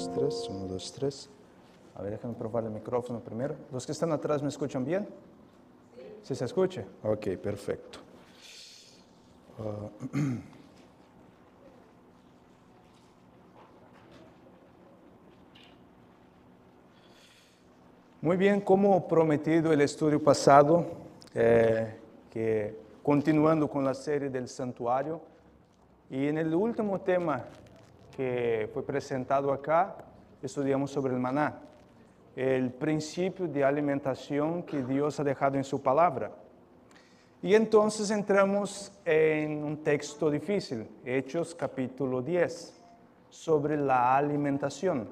2, 3, 1, 2, 3. A ver, déjame probar el micrófono primero. ¿Los que están atrás me escuchan bien? ¿Sí se escucha? Ok, perfecto. Muy bien, como prometido el estudio pasado, que continuando con la serie del santuario, y en el último tema que fue presentado acá, estudiamos sobre el maná, el principio de alimentación que Dios ha dejado en su palabra. Y entonces entramos en un texto difícil, Hechos capítulo 10, sobre la alimentación.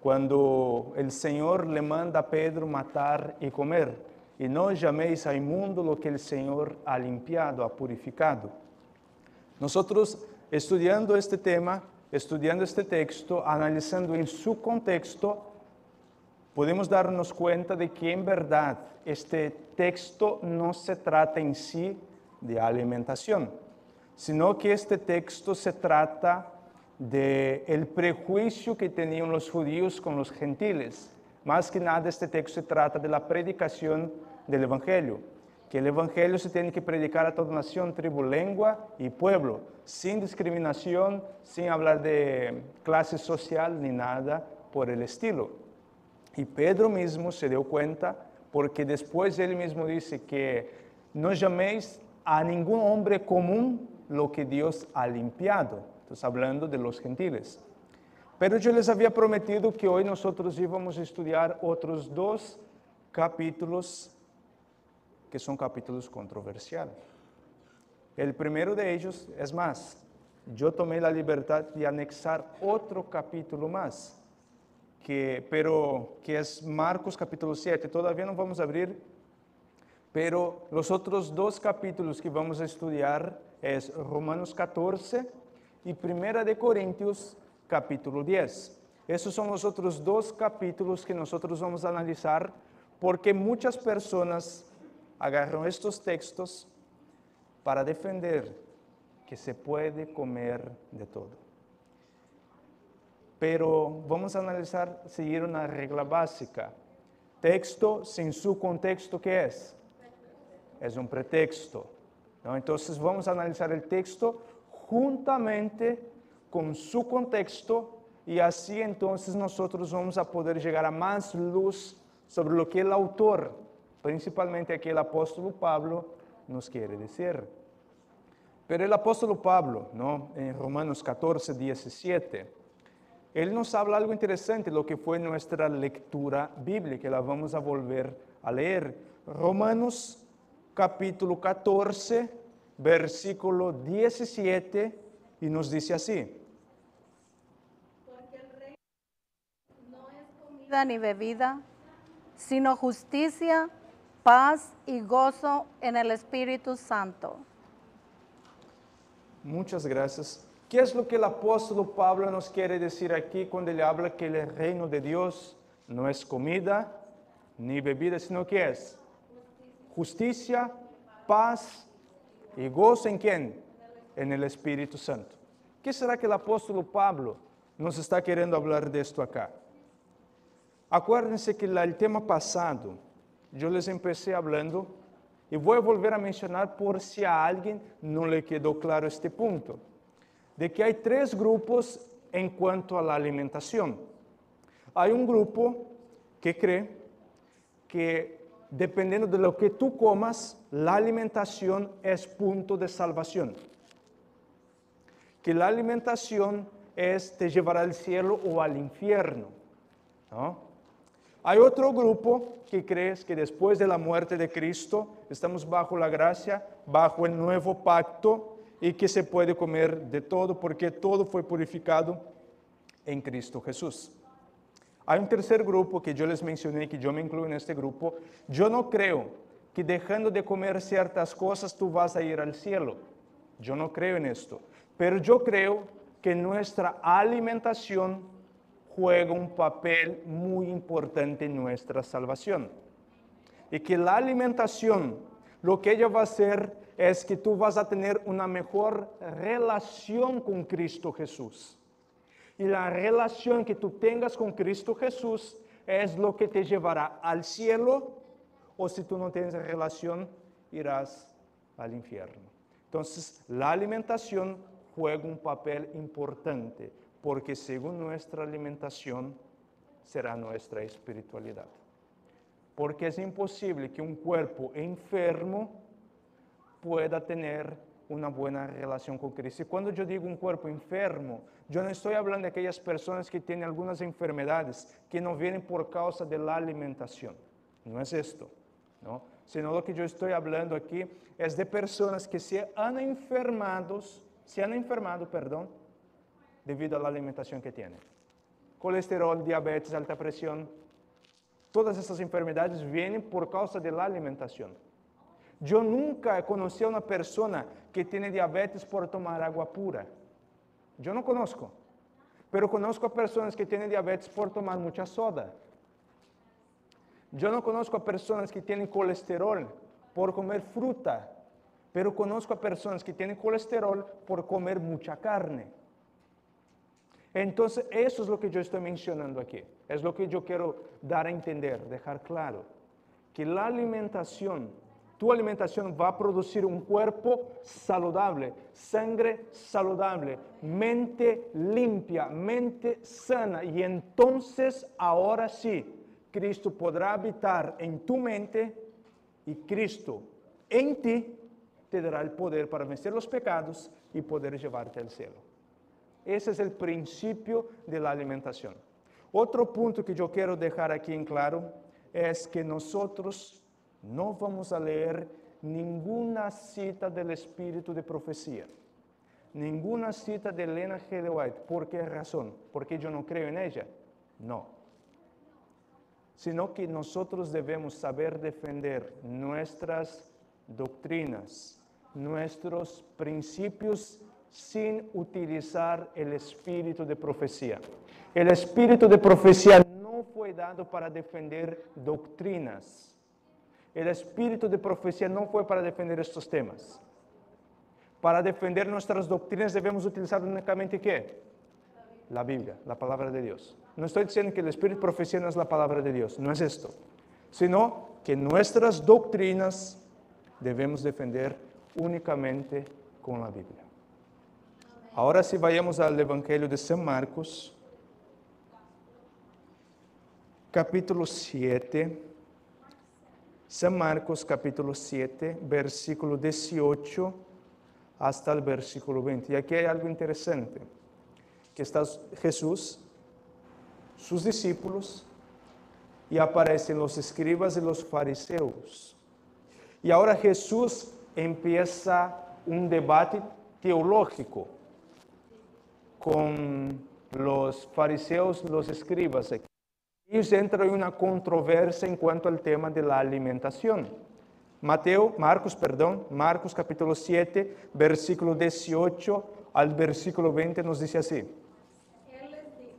Cuando el Señor le manda a Pedro matar y comer, y no llaméis a inmundo lo que el Señor ha limpiado, ha purificado. Nosotros estudiando este tema, estudiando este texto, analizando en su contexto, podemos darnos cuenta de que en verdad este texto no se trata en sí de alimentación, sino que este texto se trata del prejuicio que tenían los judíos con los gentiles. Más que nada este texto se trata de la predicación del Evangelio, que el Evangelio se tiene que predicar a toda nación, tribu, lengua y pueblo, sin discriminación, sin hablar de clase social ni nada por el estilo. Y Pedro mismo se dio cuenta, porque después él mismo dice que no llaméis a ningún hombre común lo que Dios ha limpiado. Entonces, hablando de los gentiles. Pero yo les había prometido que hoy nosotros íbamos a estudiar otros 2 capítulos que son capítulos controversiales. El primero de ellos, es más, yo tomé la libertad de anexar otro capítulo más, que es Marcos capítulo 7. Todavía no vamos a abrir, pero los otros 2 capítulos que vamos a estudiar es Romanos 14 y Primera de Corintios capítulo 10. Esos son los otros 2 capítulos que nosotros vamos a analizar, porque muchas personas agarran estos textos para defender que se puede comer de todo. Pero vamos a analizar, seguir una regla básica. Texto sin su contexto, ¿qué es? Es un pretexto, ¿no? Entonces vamos a analizar el texto juntamente con su contexto, y así entonces nosotros vamos a poder llegar a más luz sobre lo que el autor, principalmente aquí el apóstol Pablo, nos quiere decir. Pero el apóstol Pablo, ¿no? En Romanos 14, 17, él nos habla algo interesante, lo que fue nuestra lectura bíblica, la vamos a volver a leer. Romanos capítulo 14, versículo 17, y nos dice así. Porque el reino no es comida ni bebida, sino justicia, paz y gozo en el Espíritu Santo. Muchas gracias. ¿Qué es lo que el apóstol Pablo nos quiere decir aquí cuando le habla que el reino de Dios no es comida ni bebida, sino que es justicia, paz y gozo? ¿En quién? En el Espíritu Santo. ¿Qué será que el apóstol Pablo nos está queriendo hablar de esto acá? Acuérdense que el tema pasado yo les empecé hablando, y voy a volver a mencionar por si a alguien no le quedó claro este punto, de que hay 3 grupos en cuanto a la alimentación. Hay un grupo que cree que dependiendo de lo que tú comas, la alimentación es punto de salvación. Que la alimentación te llevará al cielo o al infierno, ¿no? Hay otro grupo que cree que después de la muerte de Cristo estamos bajo la gracia, bajo el nuevo pacto, y que se puede comer de todo porque todo fue purificado en Cristo Jesús. Hay un tercer grupo que yo les mencioné, que yo me incluyo en este grupo. Yo no creo que dejando de comer ciertas cosas tú vas a ir al cielo. Yo no creo en esto. Pero yo creo que nuestra alimentación juega un papel muy importante en nuestra salvación. Y que la alimentación, lo que ella va a hacer es que tú vas a tener una mejor relación con Cristo Jesús. Y la relación que tú tengas con Cristo Jesús es lo que te llevará al cielo, o si tú no tienes relación, irás al infierno. Entonces, la alimentación juega un papel importante, porque según nuestra alimentación será nuestra espiritualidad. Porque es imposible que un cuerpo enfermo pueda tener una buena relación con Cristo. Y cuando yo digo un cuerpo enfermo, yo no estoy hablando de aquellas personas que tienen algunas enfermedades que no vienen por causa de la alimentación. No es esto, ¿no? Sino lo que yo estoy hablando aquí es de personas que se han enfermado, debido a la alimentación que tienen. Colesterol, diabetes, alta presión, todas estas enfermedades vienen por causa de la alimentación. Yo nunca conocí a una persona que tiene diabetes por tomar agua pura. Yo no conozco. Pero conozco a personas que tienen diabetes por tomar mucha soda. Yo no conozco a personas que tienen colesterol por comer fruta. Pero conozco a personas que tienen colesterol por comer mucha carne. Entonces, eso es lo que yo estoy mencionando aquí. Es lo que yo quiero dar a entender, dejar claro. Que la alimentación, tu alimentación va a producir un cuerpo saludable, sangre saludable, mente limpia, mente sana. Y entonces, ahora sí, Cristo podrá habitar en tu mente y Cristo en ti te dará el poder para vencer los pecados y poder llevarte al cielo. Ese es el principio de la alimentación. Otro punto que yo quiero dejar aquí en claro es que nosotros no vamos a leer ninguna cita del espíritu de profecía, ninguna cita de Elena G. de White. ¿Por qué razón? ¿Porque yo no creo en ella? No. Sino que nosotros debemos saber defender nuestras doctrinas, nuestros principios sin utilizar el espíritu de profecía. El espíritu de profecía no fue dado para defender doctrinas. El espíritu de profecía no fue para defender estos temas. Para defender nuestras doctrinas debemos utilizar únicamente ¿qué? La Biblia, la palabra de Dios. No estoy diciendo que el espíritu de profecía no es la palabra de Dios, no es esto. Sino que nuestras doctrinas debemos defender únicamente con la Biblia. Ahora sí vayamos al Evangelio de San Marcos, capítulo 7. San Marcos, capítulo 7, versículo 18 hasta el versículo 20. Y aquí hay algo interesante, que está Jesús, sus discípulos, y aparecen los escribas y los fariseos. Y ahora Jesús empieza un debate teológico con los fariseos, los escribas. Ellos entran en una controversia en cuanto al tema de la alimentación. Marcos capítulo 7, versículo 18 al versículo 20 nos dice así. Él les dijo,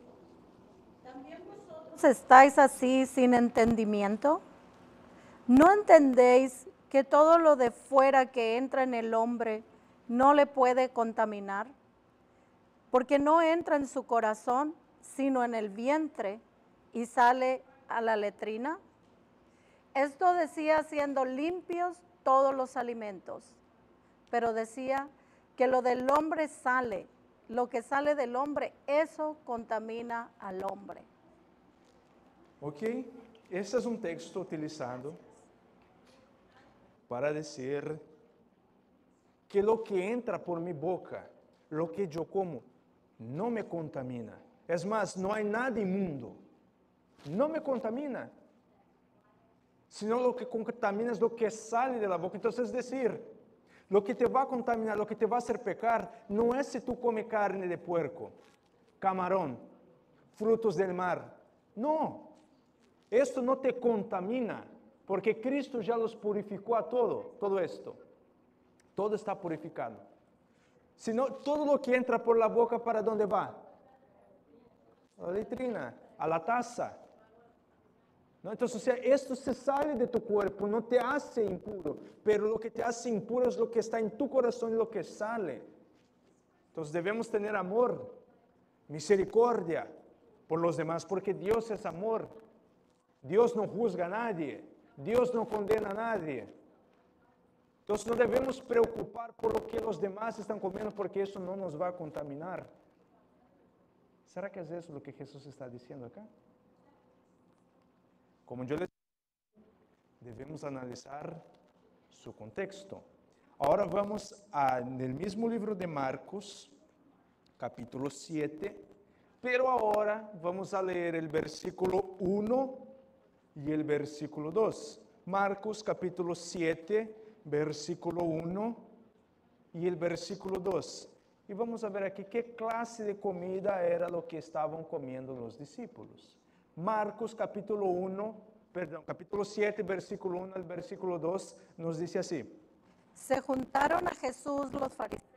¿también vosotros estáis así sin entendimiento? ¿No entendéis que todo lo de fuera que entra en el hombre no le puede contaminar? Porque no entra en su corazón, sino en el vientre, y sale a la letrina. Esto decía siendo limpios todos los alimentos, pero decía que lo del hombre sale, lo que sale del hombre, eso contamina al hombre. Ok, ese es un texto utilizado para decir que lo que entra por mi boca, lo que yo como, no me contamina. Es más, no hay nada inmundo. No me contamina. Sino lo que contamina es lo que sale de la boca. Entonces, es decir, lo que te va a contaminar, lo que te va a hacer pecar, no es si tú comes carne de puerco, camarón, frutos del mar. No. Esto no te contamina, porque Cristo ya los purificó a todo esto. Todo está purificado. Sino todo lo que entra por la boca, ¿para dónde va? A la letrina, a la taza. ¿No? Entonces, o sea, esto se sale de tu cuerpo, no te hace impuro, pero lo que te hace impuro es lo que está en tu corazón y lo que sale. Entonces debemos tener amor misericordia por los demás, porque Dios es amor. Dios no juzga a nadie, Dios no condena a nadie. Entonces no debemos preocupar por lo que los demás están comiendo, porque eso no nos va a contaminar. ¿Será que es eso lo que Jesús está diciendo acá? Como yo les dije, debemos analizar su contexto. Ahora vamos en el mismo libro de Marcos, capítulo 7, pero ahora vamos a leer el versículo 1 y el versículo 2. Marcos capítulo 7, versículo 1 y el versículo 2. Y vamos a ver aquí qué clase de comida era lo que estaban comiendo los discípulos. Marcos capítulo 7, versículo 1 al versículo 2 nos dice así. Se juntaron a Jesús los fariseos,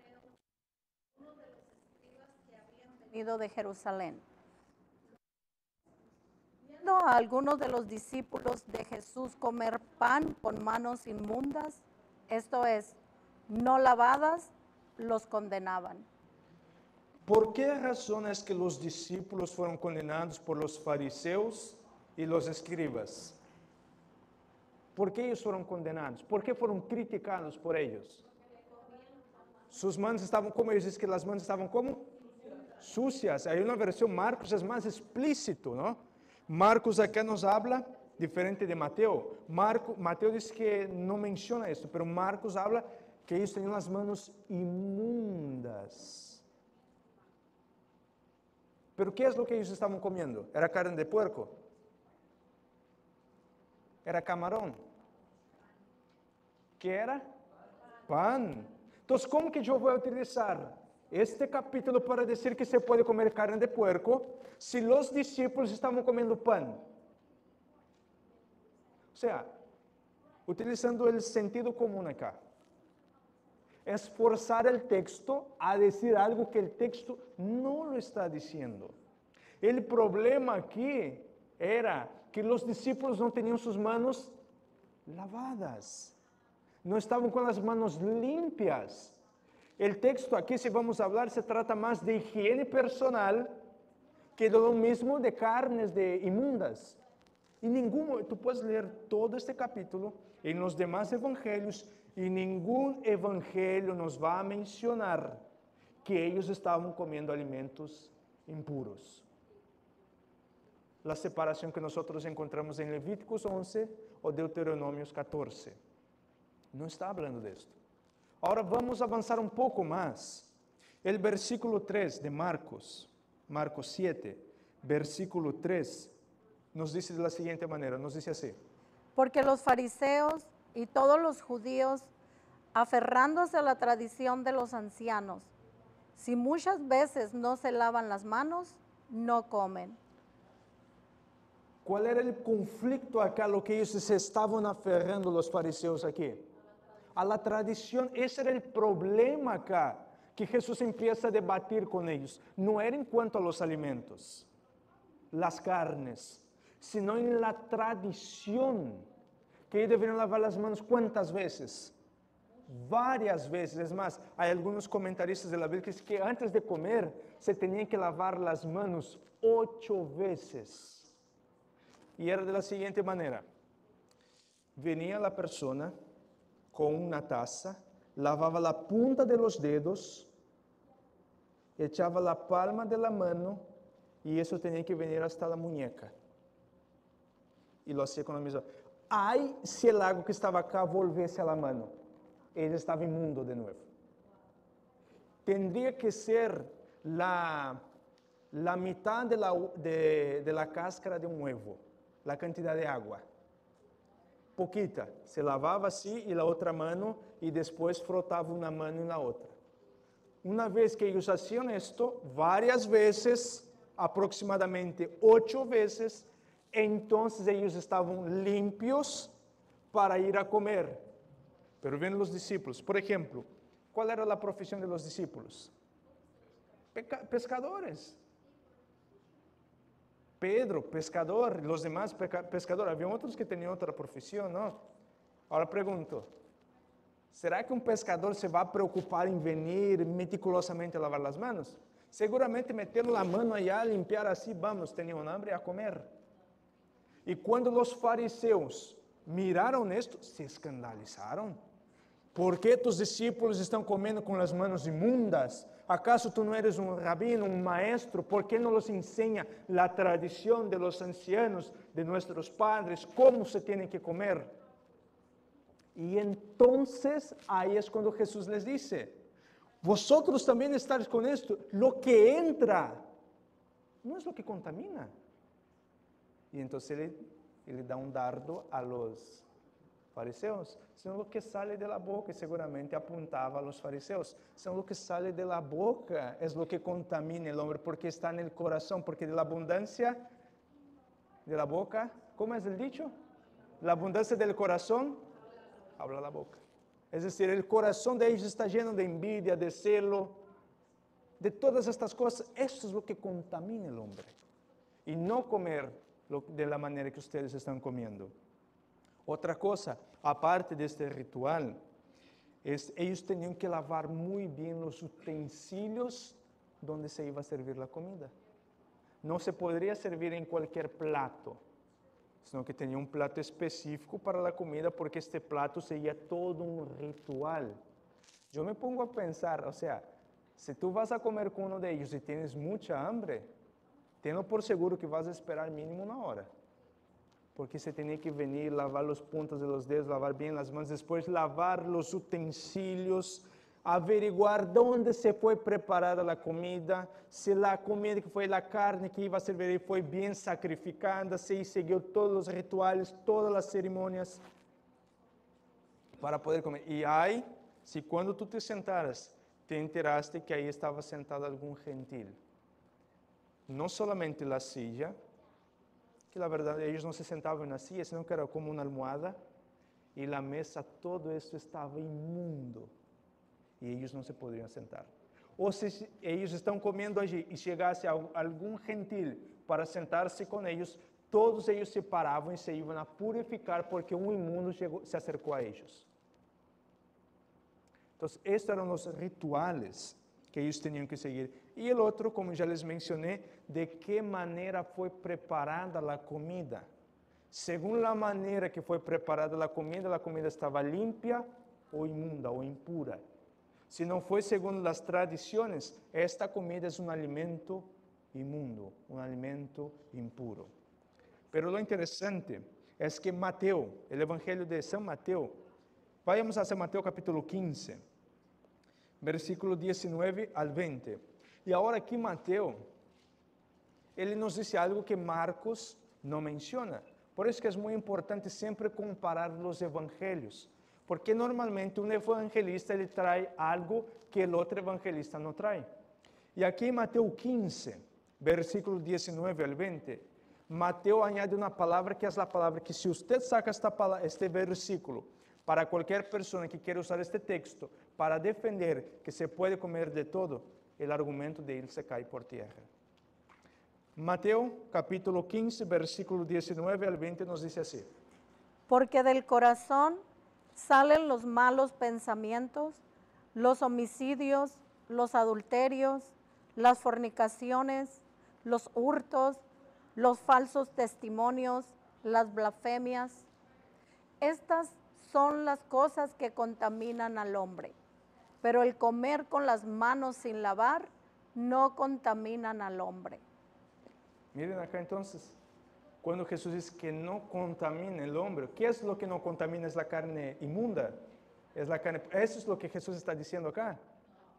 uno de los escribas que habían venido de Jerusalén. Viendo a algunos de los discípulos de Jesús comer pan con manos inmundas, esto es, no lavadas, los condenaban. ¿Por qué razón es que los discípulos fueron condenados por los fariseos y los escribas? ¿Por qué ellos fueron condenados? ¿Por qué fueron criticados por ellos? Sus manos estaban, como ellos dicen que las manos estaban como sucias. Hay una versión, Marcos es más explícito, ¿no? Marcos acá nos habla diferente de Mateo. Mateo dice que no menciona esto, pero Marcos habla que ellos tenían las manos inmundas. ¿Pero qué es lo que ellos estaban comiendo? ¿Era carne de puerco? ¿Era camarón? ¿Qué era? Pan. Entonces, ¿cómo que yo voy a utilizar este capítulo para decir que se puede comer carne de puerco si los discípulos estaban comiendo pan? O sea, utilizando el sentido común acá. Es forzar el texto a decir algo que el texto no lo está diciendo. El problema aquí era que los discípulos no tenían sus manos lavadas. No estaban con las manos limpias. El texto aquí, si vamos a hablar, se trata más de higiene personal que de lo mismo de carnes inmundas. Y tú puedes leer todo este capítulo en los demás evangelios y ningún evangelio nos va a mencionar que ellos estaban comiendo alimentos impuros. La separación que nosotros encontramos en Levíticos 11 o Deuteronomios 14. No está hablando de esto. Ahora vamos a avanzar un poco más. El versículo 3 de Marcos 7, versículo 3, nos dice de la siguiente manera, nos dice así. Porque los fariseos y todos los judíos, aferrándose a la tradición de los ancianos, si muchas veces no se lavan las manos, no comen. ¿Cuál era el conflicto acá, lo que ellos se estaban aferrando los fariseos aquí? A la tradición. Ese era el problema acá, que Jesús empieza a debatir con ellos. No era en cuanto a los alimentos, las carnes, sino en la tradición, que ellos deberían lavar las manos ¿cuántas veces? Varias veces. Es más, hay algunos comentaristas de la Biblia que dicen que antes de comer se tenían que lavar las manos 8 veces. Y era de la siguiente manera. Venía la persona con una taza, lavaba la punta de los dedos, echaba la palma de la mano y eso tenía que venir hasta la muñeca. Y lo hacía con la misma. Ay, si el agua que estaba acá volviese a la mano, él estaba inmundo de nuevo. Tendría que ser la mitad de la cáscara de un huevo, la cantidad de agua. Poquita, se lavaba así y la otra mano y después frotaba una mano en la otra. Una vez que ellos hacían esto, varias veces, aproximadamente 8 veces, entonces ellos estaban limpios para ir a comer. Pero ven los discípulos, por ejemplo, ¿cuál era la profesión de los discípulos? Pescadores. Pedro, pescador, los demás pescadores. Había otros que tenían otra profesión, ¿no? Ahora pregunto, ¿será que un pescador se va a preocupar en venir meticulosamente a lavar las manos? Seguramente metieron la mano allá a limpiar así, vamos, tenían hambre a comer. Y cuando los fariseos miraron esto, se escandalizaron. ¿Por qué tus discípulos están comiendo con las manos inmundas? ¿Acaso tú no eres un rabino, un maestro? ¿Por qué no los enseña la tradición de los ancianos, de nuestros padres, cómo se tiene que comer? Y entonces ahí es cuando Jesús les dice, vosotros también estáis con esto. Lo que entra no es lo que contamina. Y entonces él da un dardo a los fariseos, sino lo que sale de la boca, y seguramente apuntaba a los fariseos, sino lo que sale de la boca es lo que contamina el hombre, porque está en el corazón, porque de la abundancia de la boca, ¿cómo es el dicho? La abundancia del corazón, habla la boca. Es decir, el corazón de ellos está lleno de envidia, de celo, de todas estas cosas. Eso es lo que contamina el hombre. Y no comer de la manera que ustedes están comiendo. Otra cosa, aparte de este ritual, ellos tenían que lavar muy bien los utensilios donde se iba a servir la comida. No se podría servir en cualquier plato, sino que tenía un plato específico para la comida, porque este plato sería todo un ritual. Yo me pongo a pensar, o sea, si tú vas a comer con uno de ellos y tienes mucha hambre, tenlo por seguro que vas a esperar mínimo 1 hora. Porque se tenía que venir, lavar los puntas de los dedos, lavar bien las manos, después lavar los utensilios, averiguar dónde se fue preparada la comida, si la comida que fue la carne que iba a servir fue bien sacrificada, si siguió todos los rituales, todas las ceremonias para poder comer. Y ahí, si cuando tú te sentaras, te enteraste que ahí estaba sentado algún gentil, no solamente la silla, que la verdad ellos no se sentaban en la silla, sino que era como una almohada, y la mesa, todo esto estaba inmundo, y ellos no se podrían sentar. O si ellos están comiendo allí y llegase algún gentil para sentarse con ellos, todos ellos se paraban y se iban a purificar porque un inmundo se acercó a ellos. Entonces, estos eran los rituales que ellos tenían que seguir. Y el otro, como ya les mencioné, de qué manera fue preparada la comida. Según la manera que fue preparada la comida estaba limpia o inmunda o impura. Si no fue según las tradiciones, esta comida es un alimento inmundo, un alimento impuro. Pero lo interesante es que Mateo, el Evangelio de San Mateo, vayamos a San Mateo capítulo 15. Versículo 19 al 20. Y ahora aquí Mateo, él nos dice algo que Marcos no menciona. Por eso que es muy importante siempre comparar los evangelios. Porque normalmente un evangelista le trae algo que el otro evangelista no trae. Y aquí en Mateo 15, versículo 19 al 20, Mateo añade una palabra que es la palabra que si usted saca este versículo, para cualquier persona que quiera usar este texto para defender que se puede comer de todo, el argumento de él se cae por tierra. Mateo capítulo 15, versículo 19 al 20 nos dice así. Porque del corazón salen los malos pensamientos, los homicidios, los adulterios, las fornicaciones, los hurtos, los falsos testimonios, las blasfemias. Estas son las cosas que contaminan al hombre, pero el comer con las manos sin lavar no contaminan al hombre. Miren acá entonces, cuando Jesús dice que no contamina el hombre, ¿qué es lo que no contamina? ¿Es la carne inmunda? ¿Es la carne? ¿Eso es lo que Jesús está diciendo acá?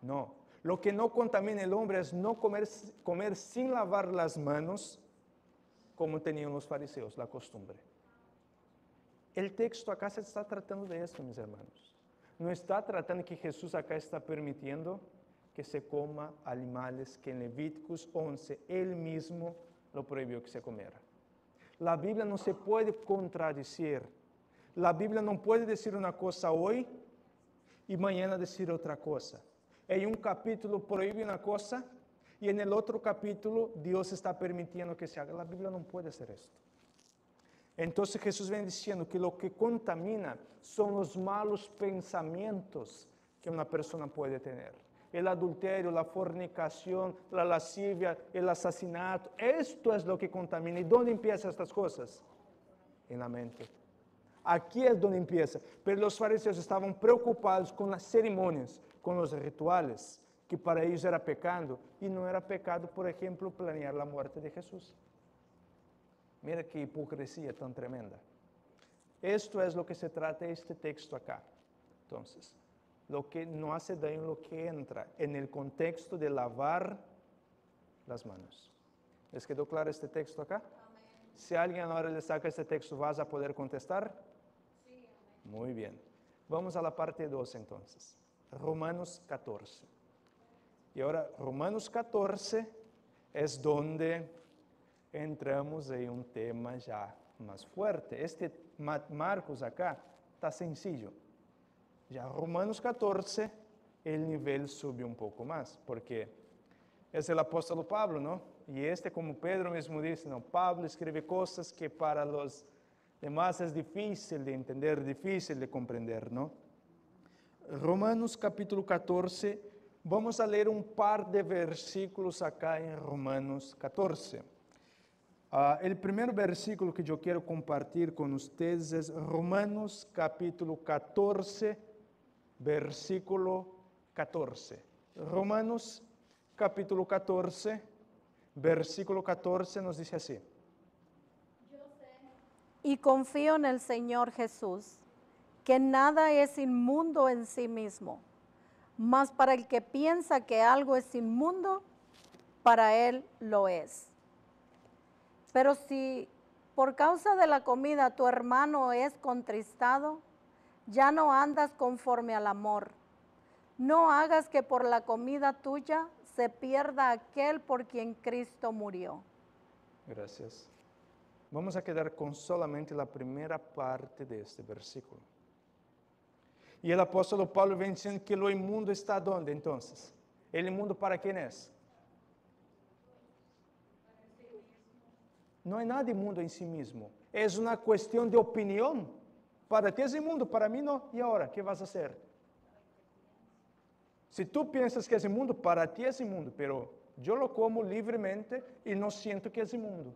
No. Lo que no contamina el hombre es no comer sin lavar las manos, como tenían los fariseos, la costumbre. El texto acá se está tratando de esto, mis hermanos. No está tratando que Jesús acá está permitiendo que se coma animales que en Levíticos 11 él mismo lo prohibió que se comiera. La Biblia no se puede contradecir. La Biblia no puede decir una cosa hoy y mañana decir otra cosa. En un capítulo prohíbe una cosa y en el otro capítulo Dios está permitiendo que se haga. La Biblia no puede hacer esto. Entonces Jesús viene diciendo que lo que contamina son los malos pensamientos que una persona puede tener. el adulterio, la fornicación, la lascivia, el asesinato. Esto es lo que contamina. ¿Y dónde empiezan estas cosas? En la mente. Aquí es donde empieza. Pero los fariseos estaban preocupados con las ceremonias, con los rituales, que para ellos era pecado. Y no era pecado, por ejemplo, planear la muerte de Jesús. Mira qué hipocresía tan tremenda. Esto es lo que se trata este texto acá. Entonces, lo que no hace daño, lo que entra en el contexto de lavar las manos. ¿Les quedó claro este texto acá? Amén. Si alguien ahora le saca este texto, ¿vas a poder contestar? Sí. Amén. Muy bien. Vamos a la parte 2 entonces. Romanos 14. Y ahora, Romanos 14 es donde entramos en un tema ya más fuerte. Este Marcos acá está sencillo. Ya Romanos 14, el nivel sube un poco más, porque es el apóstol Pablo, ¿no? Y como Pedro mismo dice, ¿no? Pablo escribe cosas que para los demás es difícil de entender, difícil de comprender, ¿no? Romanos capítulo 14, vamos a leer un par de versículos acá en Romanos 14. El primer versículo que yo quiero compartir con ustedes es Romanos capítulo 14, versículo 14. Romanos capítulo 14, versículo 14 nos dice así. Yo sé y confío en el Señor Jesús, que nada es inmundo en sí mismo, mas para el que piensa que algo es inmundo, para él lo es. Pero si por causa de la comida tu hermano es contristado, ya no andas conforme al amor. No hagas que por la comida tuya se pierda aquel por quien Cristo murió. Gracias. Vamos a quedar con solamente la primera parte de este versículo. Y el apóstol Pablo viene diciendo que lo inmundo está ¿dónde entonces? ¿El inmundo para quién es? No hay nada inmundo en sí mismo. Es una cuestión de opinión. Para ti es inmundo, para mí no. ¿Y ahora qué vas a hacer? Si tú piensas que es inmundo, para ti es inmundo, pero yo lo como libremente y no siento que es inmundo.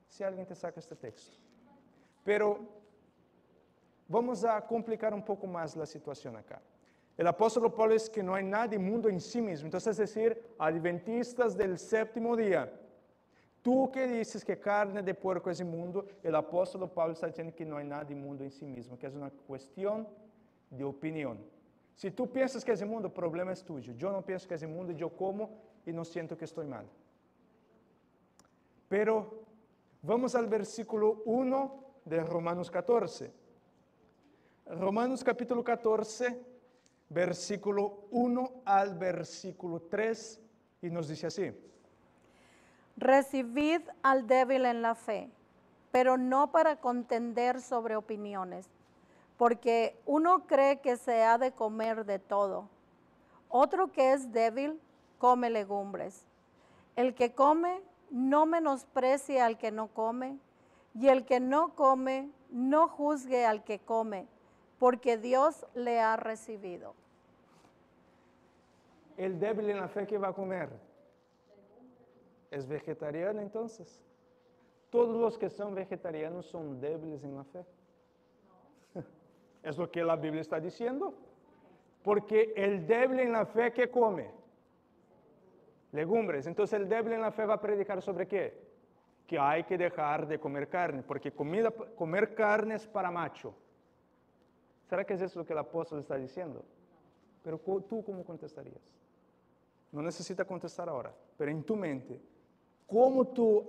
Si alguien te saca este texto. Pero vamos a complicar un poco más la situación acá. El apóstol Pablo dice que no hay nada inmundo en sí mismo. Entonces, es decir, adventistas del séptimo día, tú que dices que carne de puerco es inmundo, el apóstol Pablo está diciendo que no hay nada inmundo en sí mismo, que es una cuestión de opinión. Si tú piensas que es inmundo, el problema es tuyo. Yo no pienso que es inmundo, yo como y no siento que estoy mal. Pero vamos al versículo 1 de Romanos 14. Romanos capítulo 14, versículo 1 al versículo 3, y nos dice así. Recibid al débil en la fe, pero no para contender sobre opiniones, porque uno cree que se ha de comer de todo. Otro que es débil, come legumbres. El que come, no menosprecie al que no come, y el que no come, no juzgue al que come, porque Dios le ha recibido. El débil en la fe, ¿qué va a comer? ¿Es vegetariano entonces? ¿Todos los que son vegetarianos son débiles en la fe? No. Es lo que la Biblia está diciendo. Porque el débil en la fe, ¿qué come? Legumbres. Entonces el débil en la fe va a predicar sobre qué? Que hay que dejar de comer carne, porque comer carne es para macho. ¿Será que es eso lo que el apóstol está diciendo? Pero tú, ¿cómo contestarías? No necesita contestar ahora, pero en tu mente, ¿cómo tú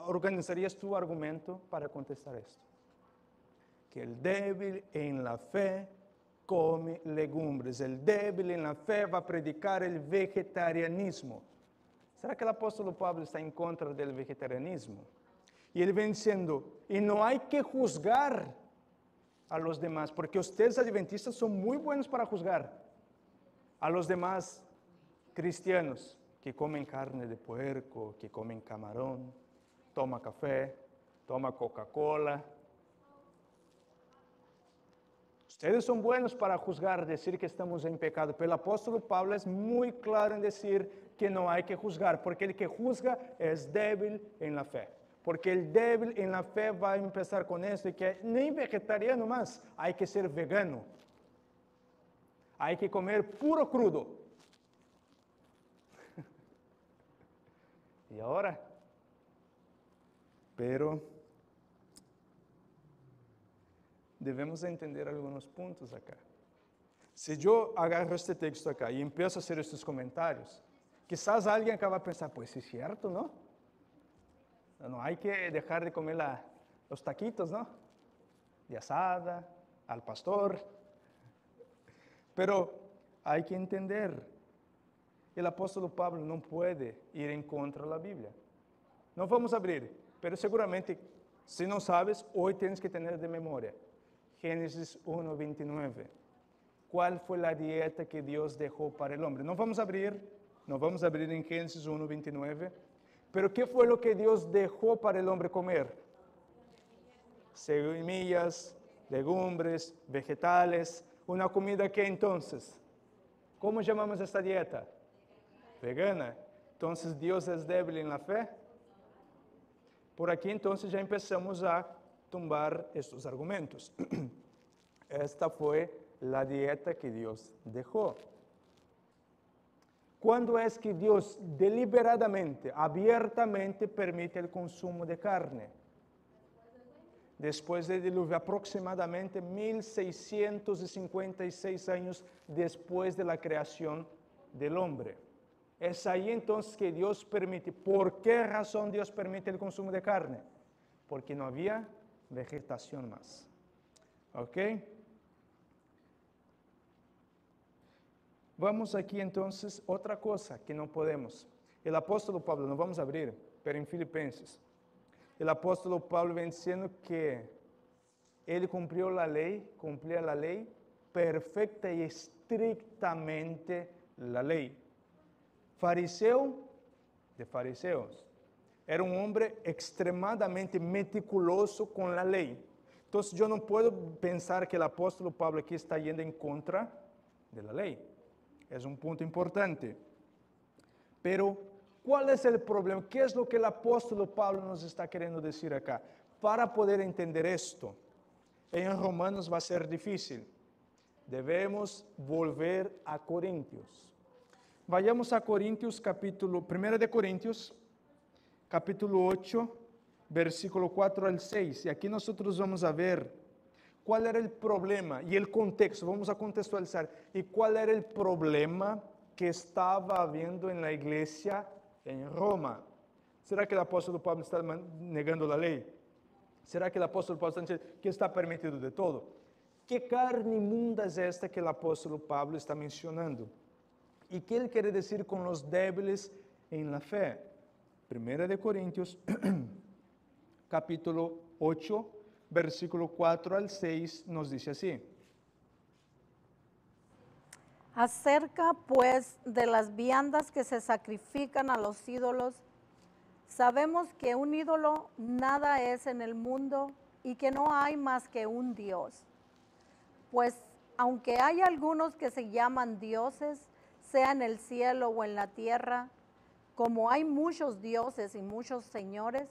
organizarías tu argumento para contestar esto? Que el débil en la fe come legumbres. El débil en la fe va a predicar el vegetarianismo. ¿Será que el apóstol Pablo está en contra del vegetarianismo? Y él viene diciendo, y no hay que juzgar a los demás, porque ustedes adventistas son muy buenos para juzgar a los demás cristianos que comen carne de puerco, que comen camarón, toma café, toma Coca-Cola. Ustedes son buenos para juzgar, decir que estamos en pecado, pero el apóstol Pablo es muy claro en decir que no hay que juzgar, porque el que juzga es débil en la fe. Porque el débil en la fe va a empezar con esto, y que ni vegetariano más, hay que ser vegano. Hay que comer puro crudo. Y ahora, pero debemos entender algunos puntos acá. Si yo agarro este texto acá y empiezo a hacer estos comentarios, quizás alguien acaba de pensar, pues es cierto, ¿no? No hay que dejar de comer los taquitos, ¿no? De asada, al pastor. Pero hay que entender, el apóstol Pablo no puede ir en contra de la Biblia. No vamos a abrir, pero seguramente, si no sabes, hoy tienes que tener de memoria. Génesis 1:29. ¿Cuál fue la dieta que Dios dejó para el hombre? No vamos a abrir en Génesis 1:29. Pero ¿qué fue lo que Dios dejó para el hombre comer? Semillas, legumbres, vegetales, una comida que entonces, ¿cómo llamamos esta dieta? Vegana. Entonces, ¿Dios es débil en la fe? Por aquí entonces ya empezamos a tumbar estos argumentos. Esta fue la dieta que Dios dejó. ¿Cuándo es que Dios deliberadamente, abiertamente permite el consumo de carne? Después del diluvio, aproximadamente 1656 años después de la creación del hombre. Es ahí entonces que Dios permite. ¿Por qué razón Dios permite el consumo de carne? Porque no había vegetación más. ¿Ok? Vamos aquí entonces, otra cosa que no podemos. El apóstol Pablo, no vamos a abrir, pero en Filipenses, el apóstol Pablo ven diciendo que él cumplía la ley perfecta y estrictamente la ley. Fariseo de fariseos. Era un hombre extremadamente meticuloso con la ley. Entonces yo no puedo pensar que el apóstol Pablo aquí está yendo en contra de la ley. Es un punto importante. Pero, ¿cuál es el problema? ¿Qué es lo que el apóstol Pablo nos está queriendo decir acá? Para poder entender esto, en Romanos va a ser difícil. Debemos volver a Corintios. Vayamos a Corintios, 1 de Corintios, capítulo 8, versículo 4 al 6. Y aquí nosotros vamos a ver cuál era el problema y el contexto. Vamos a contextualizar. ¿Y cuál era el problema que estaba habiendo en la iglesia en Roma? ¿Será que el apóstol Pablo está negando la ley? ¿Será que el apóstol Pablo está diciendo que está permitido de todo? ¿Qué carne inmunda es esta que el apóstol Pablo está mencionando? ¿Y qué él quiere decir con los débiles en la fe? 1 de Corintios, capítulo 8, versículo 4 al 6, nos dice así. Acerca pues de las viandas que se sacrifican a los ídolos, sabemos que un ídolo nada es en el mundo y que no hay más que un Dios. Pues aunque hay algunos que se llaman dioses, sea en el cielo o en la tierra, como hay muchos dioses y muchos señores,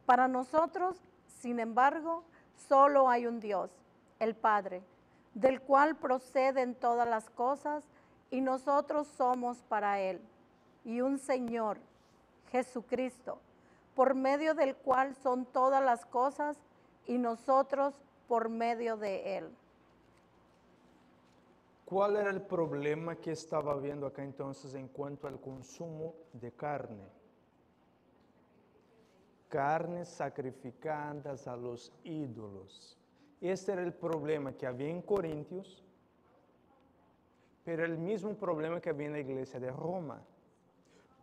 para nosotros, sin embargo, solo hay un Dios, el Padre, del cual proceden todas las cosas y nosotros somos para Él, y un Señor, Jesucristo, por medio del cual son todas las cosas y nosotros por medio de Él. ¿Cuál era el problema que estaba habiendo acá entonces en cuanto al consumo de carne? Carnes sacrificadas a los ídolos. Este era el problema que había en Corintios, pero el mismo problema que había en la iglesia de Roma.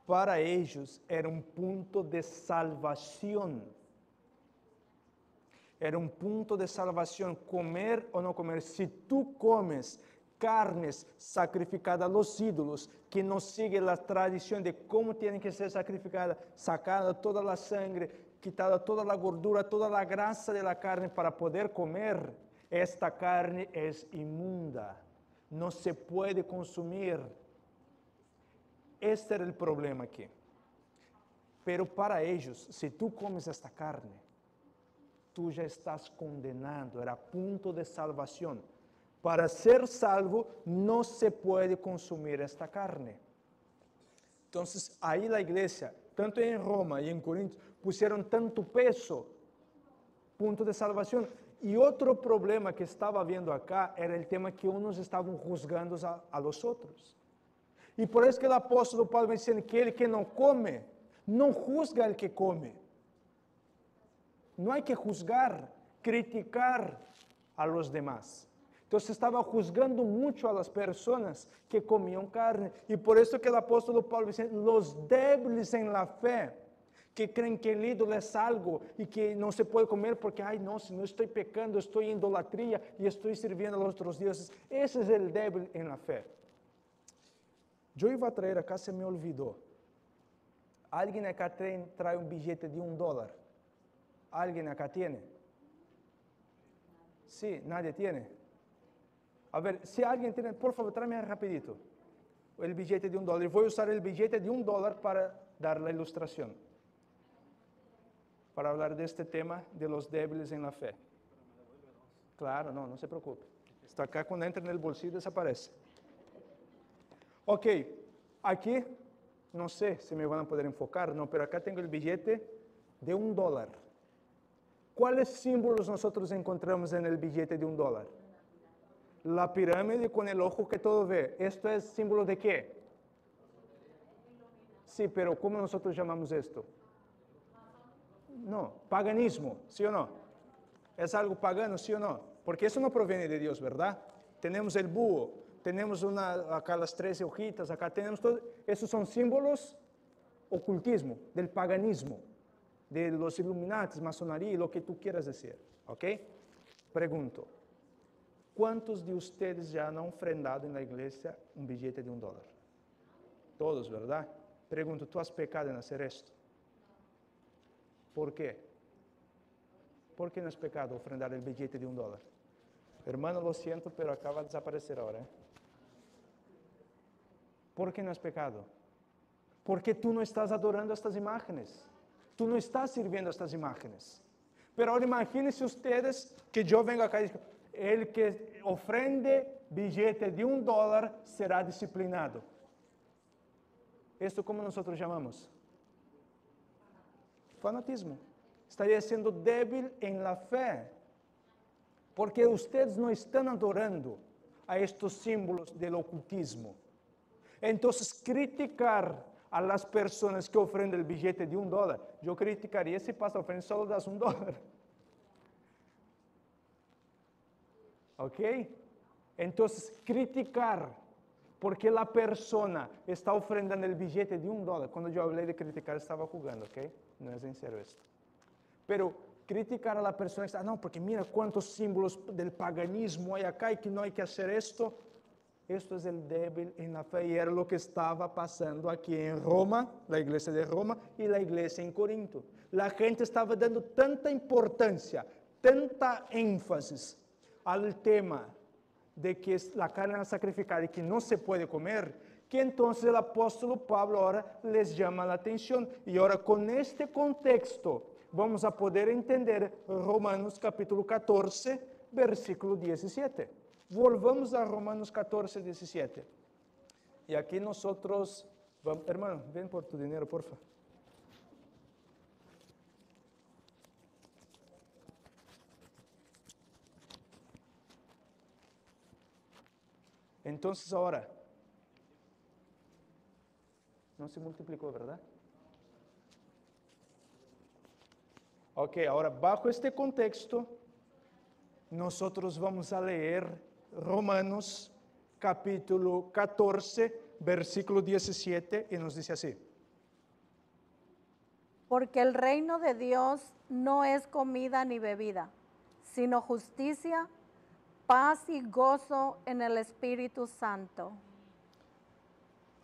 Para ellos era un punto de salvación. Era un punto de salvación, comer o no comer. Si tú comes carnes sacrificadas a los ídolos, que no sigue la tradición de cómo tienen que ser sacrificadas, sacada toda la sangre, quitada toda la gordura, toda la grasa de la carne para poder comer, esta carne es inmunda, no se puede consumir. Este era el problema aquí. Pero para ellos, si tú comes esta carne, tú ya estás condenado, era punto de salvación. Para ser salvo no se puede consumir esta carne. Entonces ahí la iglesia, tanto en Roma y en Corinto, pusieron tanto peso, punto de salvación. Y otro problema que estaba viendo acá era el tema que unos estaban juzgando a los otros. Y por eso que el apóstol Pablo dice que el que no come, no juzga al que come. No hay que juzgar, criticar a los demás. Entonces estaba juzgando mucho a las personas que comían carne. Y por eso que el apóstol Pablo dice, los débiles en la fe, que creen que el ídolo es algo y que no se puede comer porque, ay no, si no estoy pecando, estoy en idolatría y estoy sirviendo a los otros dioses. Ese es el débil en la fe. Yo iba a traer acá, se me olvidó. ¿Alguien acá trae un billete de $1? ¿Alguien acá tiene? Sí, nadie tiene. A ver, si alguien tiene, por favor, tráeme rapidito el billete de $1. Voy a usar el billete de $1 para dar la ilustración. Para hablar de este tema de los débiles en la fe. Claro, no se preocupe. Está acá, cuando entra en el bolsillo desaparece. Ok, aquí, no sé si me van a poder enfocar, no, pero acá tengo el billete de $1. ¿Cuáles símbolos nosotros encontramos en el billete de $1? La pirámide con el ojo que todo ve. ¿Esto es símbolo de qué? Sí, pero ¿cómo nosotros llamamos esto? No, paganismo, ¿sí o no? ¿Es algo pagano, sí o no? Porque eso no proviene de Dios, ¿verdad? Tenemos el búho, tenemos acá las 13 hojitas, acá tenemos todo. Esos son símbolos ocultismo, del paganismo, de los Illuminati, masonería, lo que tú quieras decir, ¿ok? Pregunto, ¿cuántos de ustedes ya han ofrendado en la iglesia un billete de $1? Todos, ¿verdad? Pregunto, ¿tú has pecado en hacer esto? ¿Por qué? ¿Por qué no es pecado ofrendar el billete de $1? Hermano, lo siento, pero acaba de desaparecer ahora. ¿Por qué no es pecado? Porque tú no estás adorando estas imágenes. Tú no estás sirviendo a estas imágenes. Pero ahora imagínense ustedes que yo vengo acá y digo, el que ofrende billete de $1 será disciplinado. ¿Esto cómo nosotros llamamos? Fanatismo. Estaría siendo débil en la fe. Porque ustedes no están adorando a estos símbolos del ocultismo. Entonces, criticar a las personas que ofrendan el billete de $1, yo criticaría si pasa a ofrenda solo das $1. ¿Ok? Entonces, criticar, porque la persona está ofrendando el billete de $1. Cuando yo hablé de criticar, estaba jugando, ¿ok? No es en serio esto. Pero criticar a la persona que está, no, porque mira cuántos símbolos del paganismo hay acá y que no hay que hacer esto. Esto es el débil en la fe y era lo que estaba pasando aquí en Roma, la iglesia de Roma y la iglesia en Corinto. La gente estaba dando tanta importancia, tanta énfasis al tema de que la carne es sacrificada y que no se puede comer, que entonces el apóstol Pablo ahora les llama la atención. Y ahora con este contexto vamos a poder entender Romanos capítulo 14, versículo 17. Volvamos a Romanos 14, 17. Y aquí nosotros, vamos, hermano, ven por tu dinero, por favor. Entonces ahora, no se multiplicó, ¿verdad? Ok, ahora bajo este contexto, nosotros vamos a leer Romanos capítulo 14, versículo 17, y nos dice así. Porque el reino de Dios no es comida ni bebida, sino justicia, paz y gozo en el Espíritu Santo.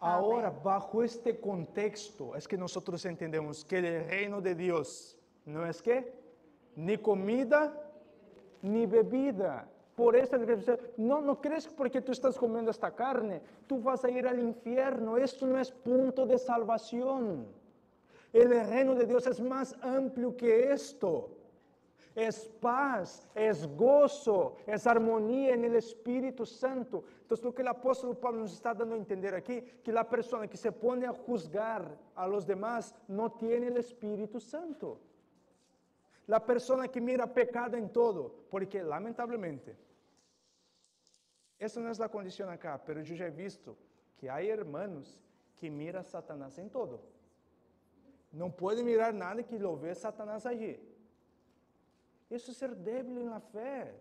Ahora, Amén. bajo este contexto, es que nosotros entendemos que el reino de Dios no es que ni comida ni bebida, Por eso la iglesia dice, no crees que porque tú estás comiendo esta carne, tú vas a ir al infierno. Esto no es punto de salvación. El reino de Dios es más amplio que esto. Es paz, es gozo, es armonía en el Espíritu Santo. Entonces lo que el apóstol Pablo nos está dando a entender aquí, que la persona que se pone a juzgar a los demás no tiene el Espíritu Santo. La persona que mira pecado en todo, porque lamentablemente, esa no es la condición acá, pero yo ya he visto que hay hermanos que miran a Satanás en todo. No puede mirar nada que lo ve Satanás allí. Eso es ser débil en la fe.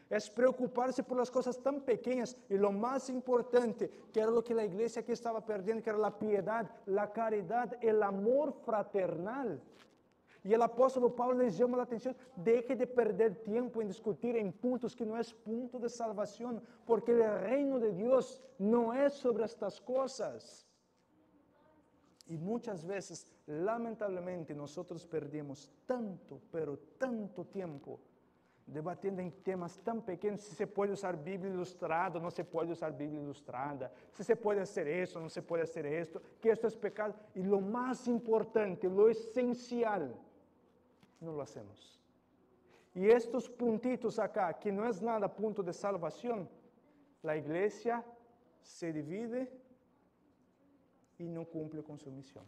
Es preocuparse por las cosas tan pequeñas y lo más importante, que era lo que la iglesia aquí estaba perdiendo, que era la piedad, la caridad, el amor fraternal. Y el apóstol Pablo les llama la atención, deje de perder tiempo en discutir en puntos que no es punto de salvación, porque el reino de Dios no es sobre estas cosas. Y muchas veces, lamentablemente, nosotros perdemos tanto, pero tanto tiempo debatiendo en temas tan pequeños, si se puede usar Biblia ilustrada, no se puede usar Biblia ilustrada, si se puede hacer eso, no se puede hacer esto, que esto es pecado. Y lo más importante, lo esencial, no lo hacemos. Y estos puntitos acá, que no es nada punto de salvación, la iglesia se divide y no cumple con su misión.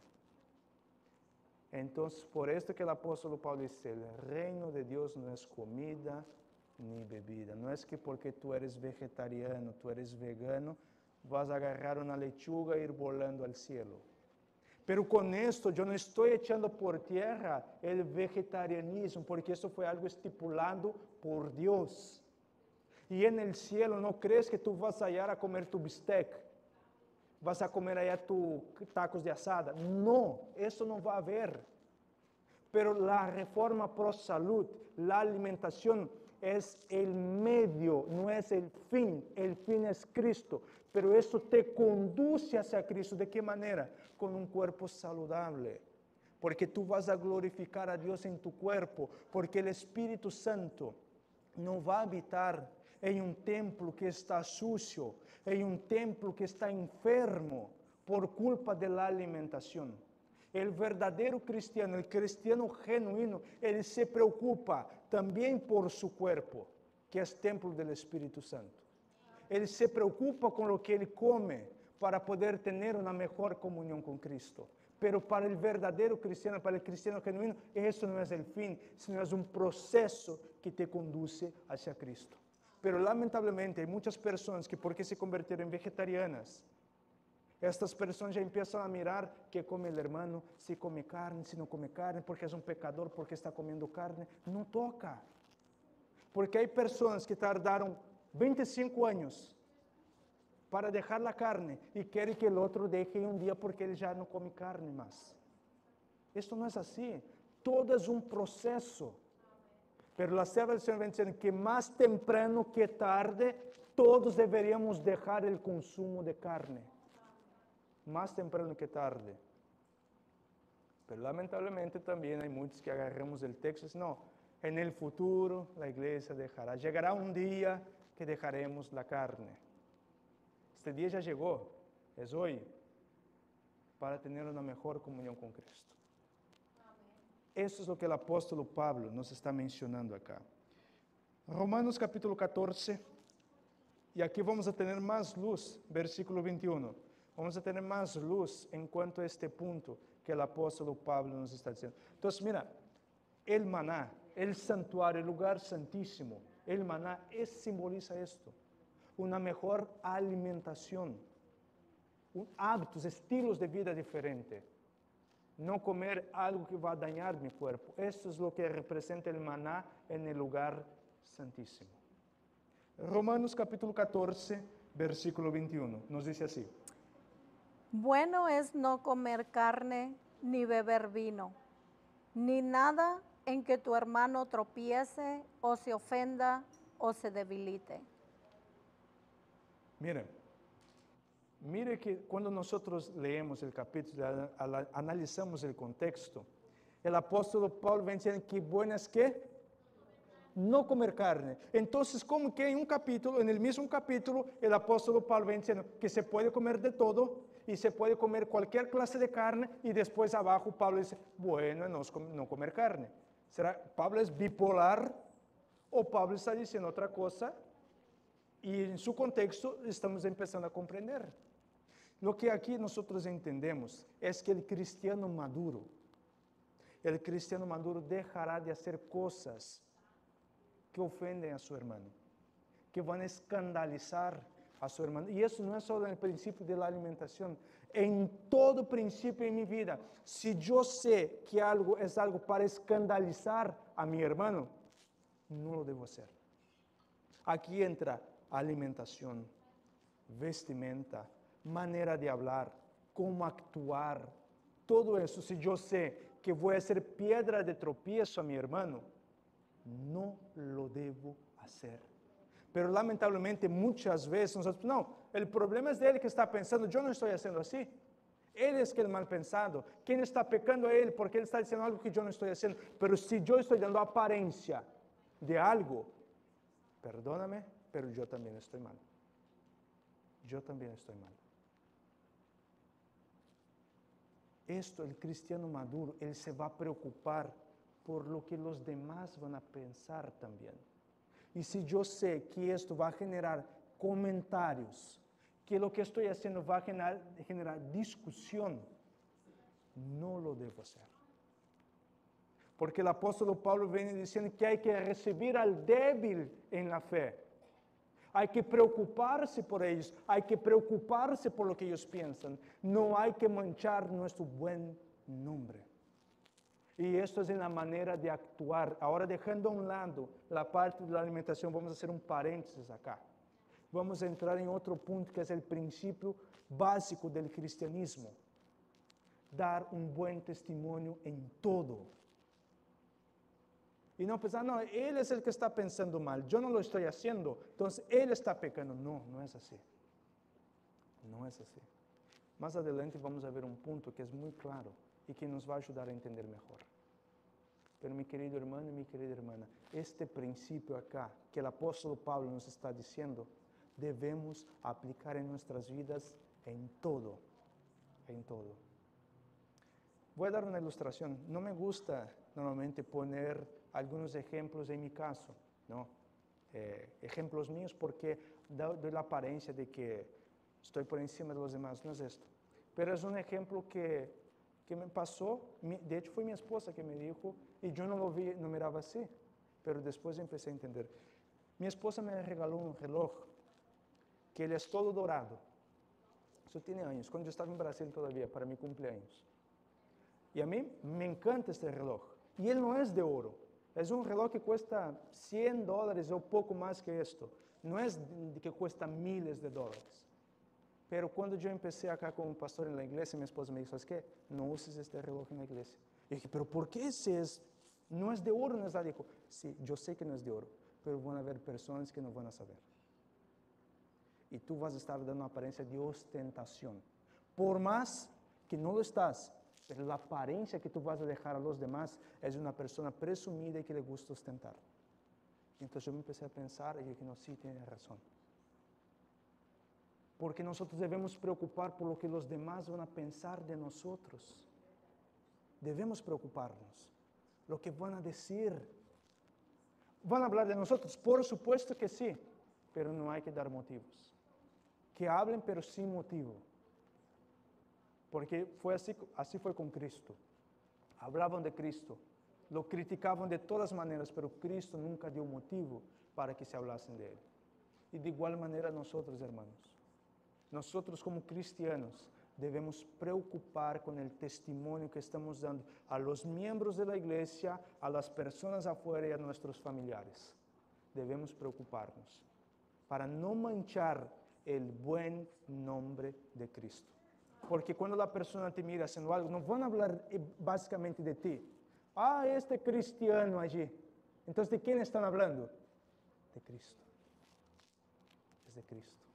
Entonces, por esto que el apóstol Pablo dice, el reino de Dios no es comida ni bebida. No es que porque tú eres vegetariano, tú eres vegano, vas a agarrar una lechuga e ir volando al cielo. Pero con esto yo no estoy echando por tierra el vegetarianismo, porque eso fue algo estipulado por Dios. Y en el cielo no crees que tú vas allá a comer tu bistec, vas a comer allá tus tacos de asada. No, eso no va a haber. Pero la reforma pro salud, la alimentación es el medio, no es el fin es Cristo. Pero eso te conduce hacia Cristo. ¿De qué manera? Con un cuerpo saludable. Porque tú vas a glorificar a Dios en tu cuerpo, porque el Espíritu Santo no va a habitar en un templo que está sucio, en un templo que está enfermo por culpa de la alimentación. El verdadero cristiano, el cristiano genuino, él se preocupa también por su cuerpo, que es templo del Espíritu Santo. Él se preocupa con lo que él come para poder tener una mejor comunión con Cristo. Pero para el verdadero cristiano, para el cristiano genuino, eso no es el fin, sino es un proceso que te conduce hacia Cristo. Pero lamentablemente hay muchas personas que porque se convirtieron en vegetarianas, estas personas ya empiezan a mirar qué come el hermano, si come carne, si no come carne, porque es un pecador, porque está comiendo carne. No toca. Porque hay personas que tardaron 25 años para dejar la carne y quieren que el otro deje un día porque él ya no come carne más. Esto no es así. Todo es un proceso. Pero la Sierva del Señor va diciendo que más temprano que tarde todos deberíamos dejar el consumo de carne. Más temprano que tarde. Pero lamentablemente también hay muchos que agarramos el texto y dicen, no, en el futuro la iglesia dejará. Llegará un día que dejaremos la carne. Este día ya llegó, es hoy, para tener una mejor comunión con Cristo. Eso es lo que el apóstol Pablo nos está mencionando acá. Romanos capítulo 14, y aquí vamos a tener más luz, versículo 21. Vamos a tener más luz en cuanto a este punto que el apóstol Pablo nos está diciendo. Entonces, mira, el maná, el santuario, el lugar santísimo, el maná simboliza esto. Una mejor alimentación, hábitos, estilos de vida diferentes. No comer algo que va a dañar mi cuerpo. Eso es lo que representa el maná en el lugar santísimo. Romanos capítulo 14, versículo 21, nos dice así. Bueno es no comer carne ni beber vino, ni nada en que tu hermano tropiece o se ofenda o se debilite. Mire que cuando nosotros leemos el capítulo, analizamos el contexto, el apóstol Pablo va diciendo que bueno es que no comer carne. Entonces, como que en un capítulo, en el mismo capítulo, el apóstol Pablo va diciendo que se puede comer de todo y se puede comer cualquier clase de carne, y después abajo Pablo dice, bueno, no comer carne. ¿Será Pablo es bipolar o Pablo está diciendo otra cosa? Y en su contexto estamos empezando a comprender. Lo que aquí nosotros entendemos es que el cristiano maduro dejará de hacer cosas que ofenden a su hermano, que van a escandalizar a su hermano. Y eso no es solo en el principio de la alimentación, en todo principio en mi vida. Si yo sé que algo es algo para escandalizar a mi hermano, no lo debo hacer. Aquí entra alimentación, vestimenta, manera de hablar, cómo actuar. Todo eso, si yo sé que voy a ser piedra de tropiezo a mi hermano, no lo debo hacer. Pero lamentablemente muchas veces nosotros, no, el problema es de él que está pensando, yo no estoy haciendo así. Él es que es mal pensado. ¿Quién está pecando a él? Porque él está diciendo algo que yo no estoy haciendo. Pero si yo estoy dando apariencia de algo, perdóname, pero yo también estoy mal. Yo también estoy mal. Esto, el cristiano maduro, él se va a preocupar por lo que los demás van a pensar también. Y si yo sé que esto va a generar comentarios, que lo que estoy haciendo va a generar discusión, no lo debo hacer. Porque el apóstol Pablo viene diciendo que hay que recibir al débil en la fe. Hay que preocuparse por ellos, hay que preocuparse por lo que ellos piensan. No hay que manchar nuestro buen nombre. Y esto es en la manera de actuar. Ahora, dejando a un lado la parte de la alimentación, vamos a hacer un paréntesis acá. Vamos a entrar en otro punto que es el principio básico del cristianismo. Dar un buen testimonio en todo. Y no pensar, no, él es el que está pensando mal, yo no lo estoy haciendo, entonces él está pecando. No, no es así. No es así. Más adelante vamos a ver un punto que es muy claro y que nos va a ayudar a entender mejor. Pero mi querido hermano y mi querida hermana, este principio acá que el apóstol Pablo nos está diciendo, debemos aplicar en nuestras vidas en todo, en todo. Voy a dar una ilustración. No me gusta normalmente poner algunos ejemplos en mi caso, ¿no? Ejemplos míos porque doy la apariencia de que estoy por encima de los demás, no es esto. Pero es un ejemplo que me pasó, de hecho fue mi esposa que me dijo, y yo no lo vi, no miraba así, pero después empecé a entender. Mi esposa me regaló un reloj, que él es todo dorado. Eso tiene años, cuando yo estaba en Brasil todavía, para mi cumpleaños. Y a mí me encanta este reloj. Y él no es de oro. Es un reloj que cuesta $100 o poco más que esto. No es que cuesta miles de dólares. Pero cuando yo empecé acá como pastor en la iglesia, mi esposa me dijo, ¿sabes qué? No uses este reloj en la iglesia. Y dije, ¿pero por qué no es de oro? No es nada? Dijo, sí, yo sé que no es de oro, pero van a haber personas que no van a saber. Y tú vas a estar dando una apariencia de ostentación. Por más que no lo estás, pero la apariencia que tú vas a dejar a los demás es una persona presumida y que le gusta ostentar. Entonces yo me empecé a pensar y dije, no, sí, tiene razón. Porque nosotros debemos preocupar por lo que los demás van a pensar de nosotros. Debemos preocuparnos. Lo que van a decir. ¿Van a hablar de nosotros? Por supuesto que sí, pero no hay que dar motivos. Que hablen, pero sin motivo. Porque así fue con Cristo. Hablaban de Cristo, lo criticaban de todas maneras, pero Cristo nunca dio motivo para que se hablasen de Él. Y de igual manera nosotros, hermanos, nosotros como cristianos debemos preocupar con el testimonio que estamos dando a los miembros de la iglesia, a las personas afuera y a nuestros familiares. Debemos preocuparnos para no manchar el buen nombre de Cristo. Porque cuando la persona te mira haciendo algo, no van a hablar básicamente de ti. Ah, este cristiano allí. Entonces, ¿de quién están hablando? De Cristo. Es de Cristo.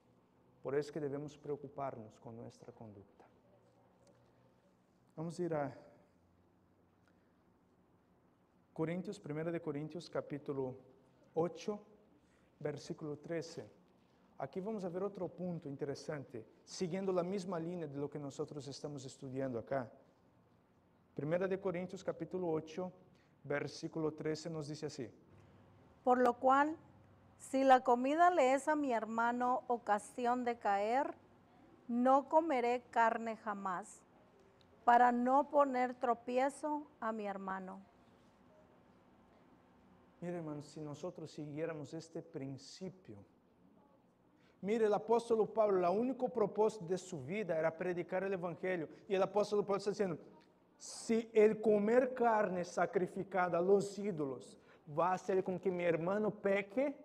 Por eso es que debemos preocuparnos con nuestra conducta. Vamos a ir a Corintios, 1 de Corintios, capítulo 8, versículo 13. Aquí vamos a ver otro punto interesante, siguiendo la misma línea de lo que nosotros estamos estudiando acá. Primera de Corintios capítulo 8, versículo 13 nos dice así. Por lo cual, si la comida le es a mi hermano ocasión de caer, no comeré carne jamás, para no poner tropiezo a mi hermano. Mire, hermanos, si nosotros siguiéramos este principio, mire, el apóstolo Pablo, el único propósito de su vida era predicar el evangelio. Y el apóstolo Pablo está diciendo, si el comer carne sacrificada a los ídolos va a hacer con que mi hermano peque,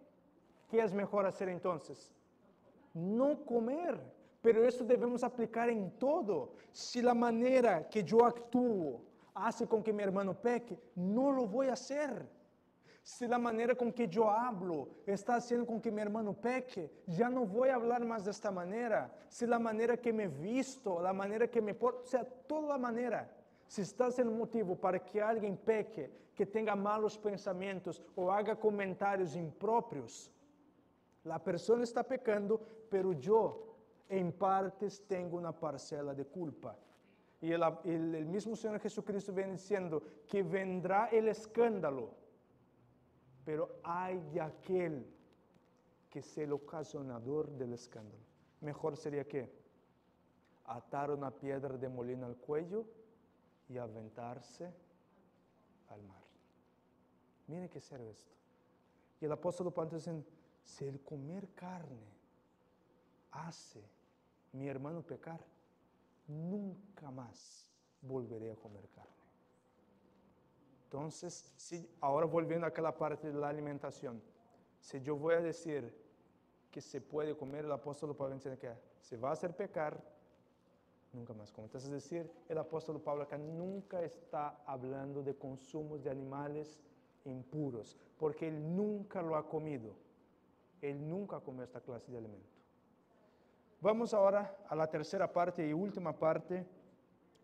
¿qué es mejor hacer entonces? No comer. Pero eso debemos aplicar en todo. Si la manera que yo actúo hace con que mi hermano peque, no lo voy a hacer. Si la manera con que yo hablo está haciendo con que mi hermano peque, ya no voy a hablar más de esta manera. Si la manera que me visto, la manera que me porto, o sea, toda la manera. Si está siendo motivo para que alguien peque, que tenga malos pensamientos o haga comentarios impropios, la persona está pecando, pero yo en partes tengo una parcela de culpa. Y el mismo Señor Jesucristo viene diciendo que vendrá el escándalo, pero hay de aquel que es el ocasionador del escándalo. Mejor sería que atar una piedra de molino al cuello y aventarse al mar. Miren qué serio esto. Y el apóstol Pablo dice, si el comer carne hace mi hermano pecar, nunca más volveré a comer carne. Entonces, ahora volviendo a aquella parte de la alimentación, si yo voy a decir que se puede comer, el apóstol Pablo dice que se va a hacer pecar, nunca más come. Entonces, es decir, el apóstol Pablo acá nunca está hablando de consumos de animales impuros, porque él nunca lo ha comido. Él nunca comió esta clase de alimento. Vamos ahora a la tercera parte y última parte,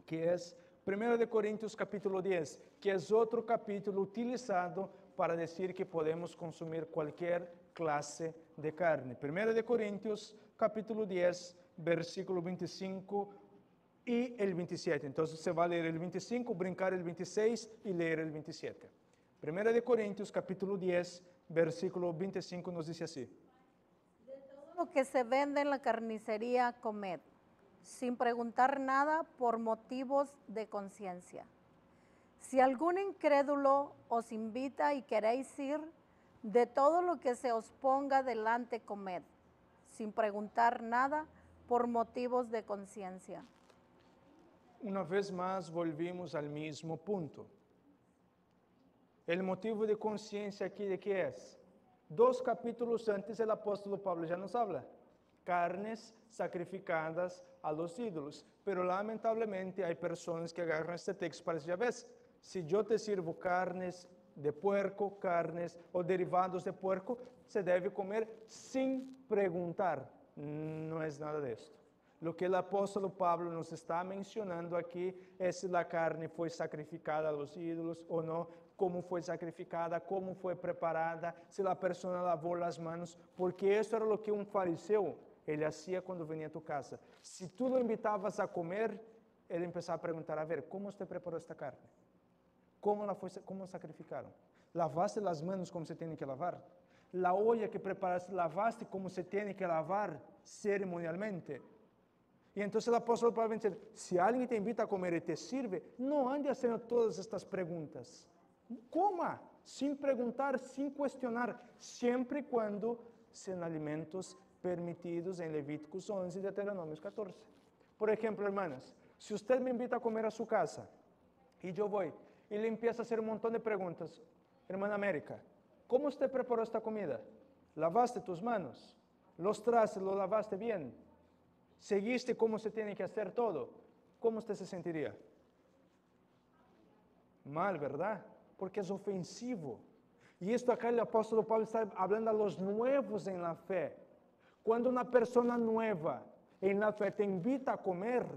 que es 1 Corintios capítulo 10, que es otro capítulo utilizado para decir que podemos consumir cualquier clase de carne. 1 Corintios capítulo 10, versículo 25 y el 27. Entonces se va a leer el 25, brincar el 26 y leer el 27. 1 Corintios capítulo 10, versículo 25 nos dice así. De todo lo que se vende en la carnicería, comed, sin preguntar nada por motivos de conciencia. Si algún incrédulo os invita y queréis ir, de todo lo que se os ponga delante comed, sin preguntar nada por motivos de conciencia. Una vez más volvimos al mismo punto. El motivo de conciencia aquí de qué es? 2 capítulos antes el apóstol Pablo ya nos habla. Carnes sacrificadas a los ídolos. Pero lamentablemente hay personas que agarran este texto para decir, ya ves, si yo te sirvo carnes de puerco, carnes o derivados de puerco, se debe comer sin preguntar. No es nada de esto. Lo que el apóstol Pablo nos está mencionando aquí es si la carne fue sacrificada a los ídolos o no, cómo fue sacrificada, cómo fue preparada, si la persona lavó las manos, porque eso era lo que un fariseo, ele hacía cuando venía a tu casa. Si tú lo invitabas a comer, ele empezaba a preguntar, a ver, ¿cómo usted preparó esta carne? ¿Cómo sacrificaron? ¿Lavaste las manos como se tiene que lavar? ¿La olla que preparaste, lavaste como se tiene que lavar ceremonialmente? Y entonces el apóstol Pablo dice, si alguien te invita a comer y te sirve, no ande haciendo todas estas preguntas. Coma, sin preguntar, sin cuestionar, siempre y cuando sean alimentos permitidos en Levíticos 11 y Deuteronomios 14. Por ejemplo, hermanas, si usted me invita a comer a su casa y yo voy y le empiezo a hacer un montón de preguntas, hermana América, ¿cómo usted preparó esta comida? ¿Lavaste tus manos? ¿Los trastes los lavaste bien? ¿Seguiste cómo se tiene que hacer todo? ¿Cómo usted se sentiría? Mal, ¿verdad? Porque es ofensivo. Y esto acá el apóstol Pablo está hablando a los nuevos en la fe. Cuando una persona nueva en la fe te invita a comer,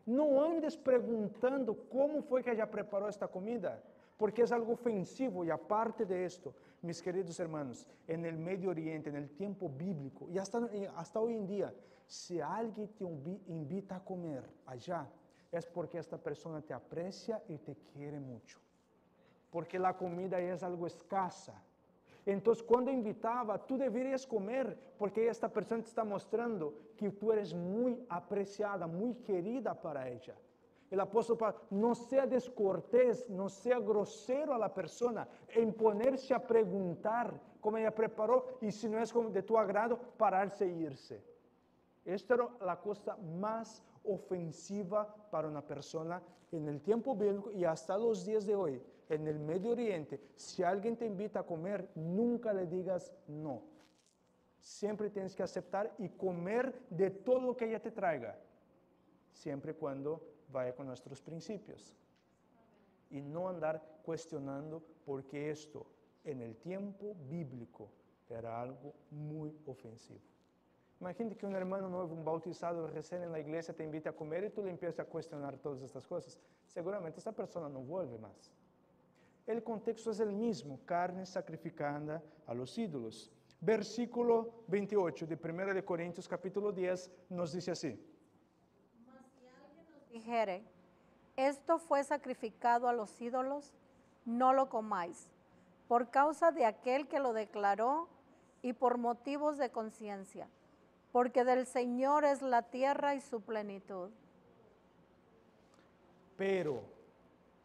no andes preguntando cómo fue que ella preparó esta comida. porque es algo ofensivo. Y aparte de esto, mis queridos hermanos, en el Medio Oriente, en el tiempo bíblico, y hasta hoy en día, si alguien te invita a comer allá, es porque esta persona te aprecia y te quiere mucho. Porque la comida es algo escasa. Entonces, cuando invitaba, tú deberías comer, porque esta persona te está mostrando que tú eres muy apreciada, muy querida para ella. El apóstol Pablo, no sea descortés, no sea grosero a la persona, en ponerse a preguntar cómo ella preparó, y si no es como de tu agrado, pararse e irse. Esto era la cosa más ofensiva para una persona en el tiempo bíblico y hasta los días de hoy, en el Medio Oriente. Si alguien te invita a comer, nunca le digas no. Siempre tienes que aceptar y comer de todo lo que ella te traiga, siempre y cuando vaya con nuestros principios. Y no andar cuestionando, porque esto en el tiempo bíblico era algo muy ofensivo. Imagínate que un hermano nuevo, un bautizado recién en la iglesia, te invita a comer y tú le empiezas a cuestionar todas estas cosas. Seguramente esta persona no vuelve más. El contexto es el mismo, carne sacrificada a los ídolos. Versículo 28 de 1 de Corintios capítulo 10 nos dice así. Mas si alguien nos dijere, esto fue sacrificado a los ídolos, no lo comáis, por causa de aquel que lo declaró y por motivos de conciencia, porque del Señor es la tierra y su plenitud. Pero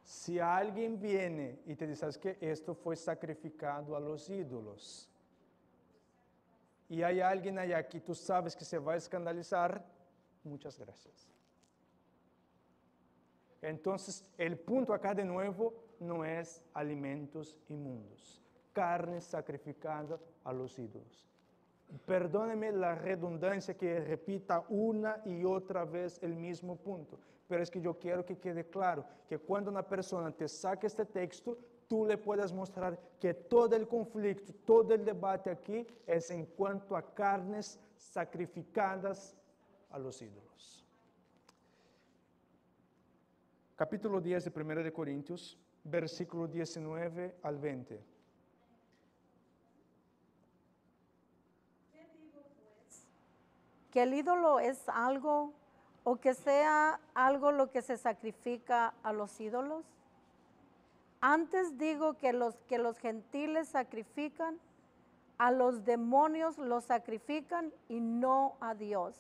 si alguien viene y te dice, ¿sabes qué? Esto fue sacrificado a los ídolos, y hay alguien allá que tú sabes que se va a escandalizar, muchas gracias. Entonces, el punto acá de nuevo no es alimentos inmundos, carne sacrificada a los ídolos. Perdóneme la redundancia que repita una y otra vez el mismo punto, pero es que yo quiero que quede claro que cuando una persona te saque este texto, tú le puedes mostrar que todo el conflicto, todo el debate aquí es en cuanto a carnes sacrificadas a los ídolos. Capítulo 10 de 1 de Corintios, versículo 19 al 20. ¿Qué digo pues? ¿Que el ídolo es algo o que sea algo lo que se sacrifica a los ídolos? Antes digo que los gentiles sacrifican, a los demonios los sacrifican y no a Dios.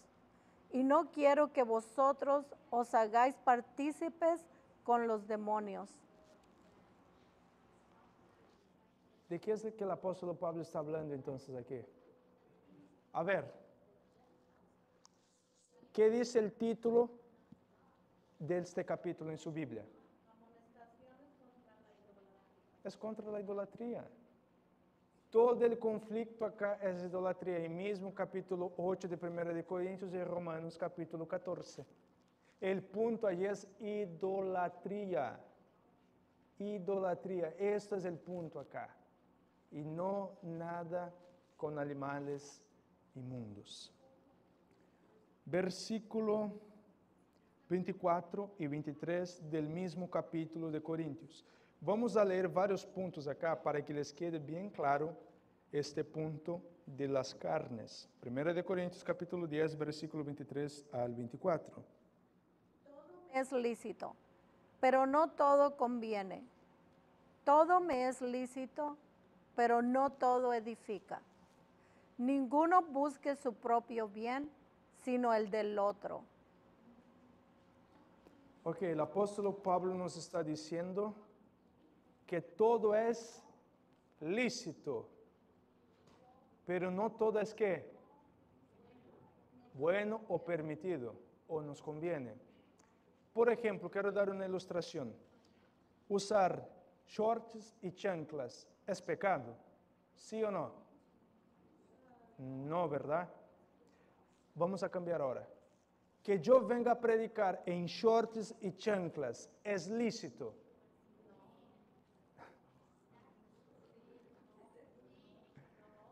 Y no quiero que vosotros os hagáis partícipes con los demonios. ¿De qué es que el apóstol Pablo está hablando entonces aquí? A ver, ¿qué dice el título de este capítulo en su Biblia? Es contra la idolatría. Todo el conflicto acá es idolatría. Y mismo capítulo 8 de 1 de Corintios y Romanos capítulo 14. El punto allí es idolatría. Idolatría. Esto es el punto acá. Y no nada con animales inmundos. Versículo 24 y 23 del mismo capítulo de Corintios. Vamos a leer varios puntos acá para que les quede bien claro este punto de las carnes. 1 de Corintios capítulo 10, versículo 23 al 24. Todo es lícito, pero no todo conviene. Todo me es lícito, pero no todo edifica. Ninguno busque su propio bien, sino el del otro. Ok, el apóstol Pablo nos está diciendo que todo es lícito, pero no todo es ¿qué? Bueno o permitido, o nos conviene. Por ejemplo, quiero dar una ilustración. Usar shorts y chanclas, ¿es pecado? ¿Sí o no? No, ¿verdad? Vamos a cambiar ahora. Que yo venga a predicar en shorts y chanclas, ¿es lícito?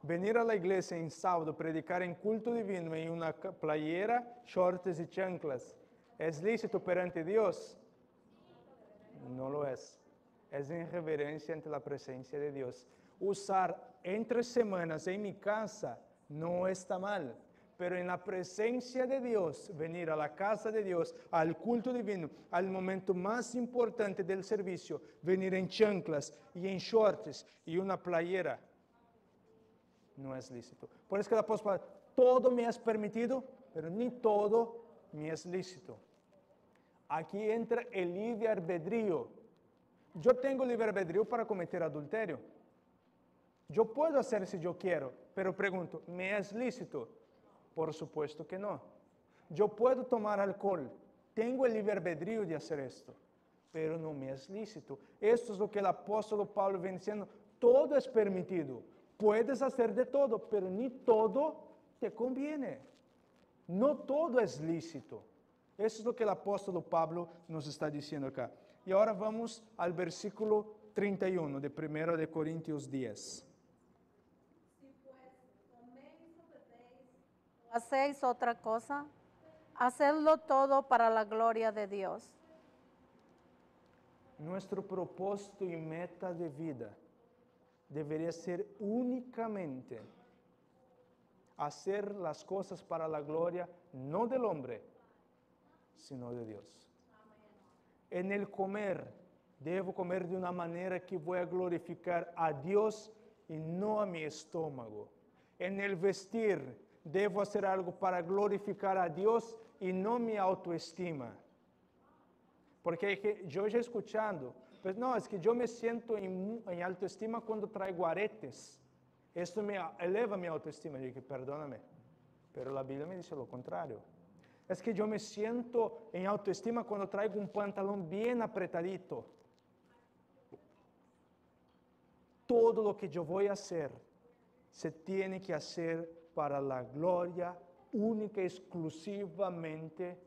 Venir a la iglesia en sábado, predicar en culto divino en una playera, shorts y chanclas, ¿es lícito perante Dios? No lo es. es en reverencia ante la presencia de Dios. Usar entre semanas en mi casa no está mal, pero en la presencia de Dios, venir a la casa de Dios, al culto divino, al momento más importante del servicio, venir en chanclas y en shorts y una playera, no es lícito. Por eso que el apóstol Pablo, todo me es permitido, pero ni todo me es lícito. Aquí entra el libre albedrío. Yo tengo libre albedrío para cometer adulterio. Yo puedo hacer si yo quiero, pero pregunto, ¿me es lícito? Por supuesto que no. Yo puedo tomar alcohol, tengo el libre albedrío de hacer esto, pero no me es lícito. Esto es lo que el apóstol Pablo viene diciendo, todo es permitido, puedes hacer de todo, pero ni todo te conviene. No todo es lícito. Eso es lo que el apóstol Pablo nos está diciendo acá. Y ahora vamos al versículo 31 de 1 de Corintios 10. ¿Hacéis otra cosa? Hacedlo todo para la gloria de Dios. Nuestro propósito y meta de vida debería ser únicamente hacer las cosas para la gloria, no del hombre, sino de Dios. En el comer, debo comer de una manera que voy a glorificar a Dios y no a mi estómago. En el vestir, debo hacer algo para glorificar a Dios y no mi autoestima. Porque yo ya escuchando, pues no, es que yo me siento en autoestima cuando traigo aretes. Esto me eleva mi autoestima. Yo dije, perdóname, pero la Biblia me dice lo contrario. Es que yo me siento en autoestima cuando traigo un pantalón bien apretadito. Todo lo que yo voy a hacer se tiene que hacer para la gloria única y exclusivamente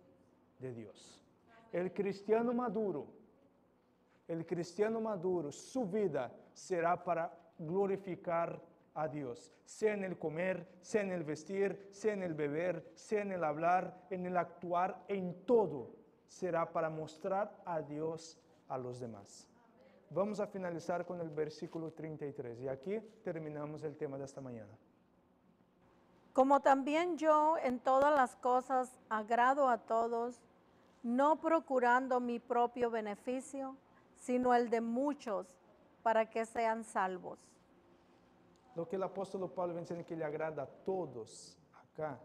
de Dios. El cristiano maduro, su vida será para glorificar a Dios, sea en el comer, sea en el vestir, sea en el beber, sea en el hablar, en el actuar, en todo, será para mostrar a Dios a los demás. Vamos a finalizar con el versículo 33 y aquí terminamos el tema de esta mañana. Como también yo en todas las cosas agrado a todos, no procurando mi propio beneficio, sino el de muchos, para que sean salvos. Lo que el apóstol Pablo menciona que le agrada a todos acá,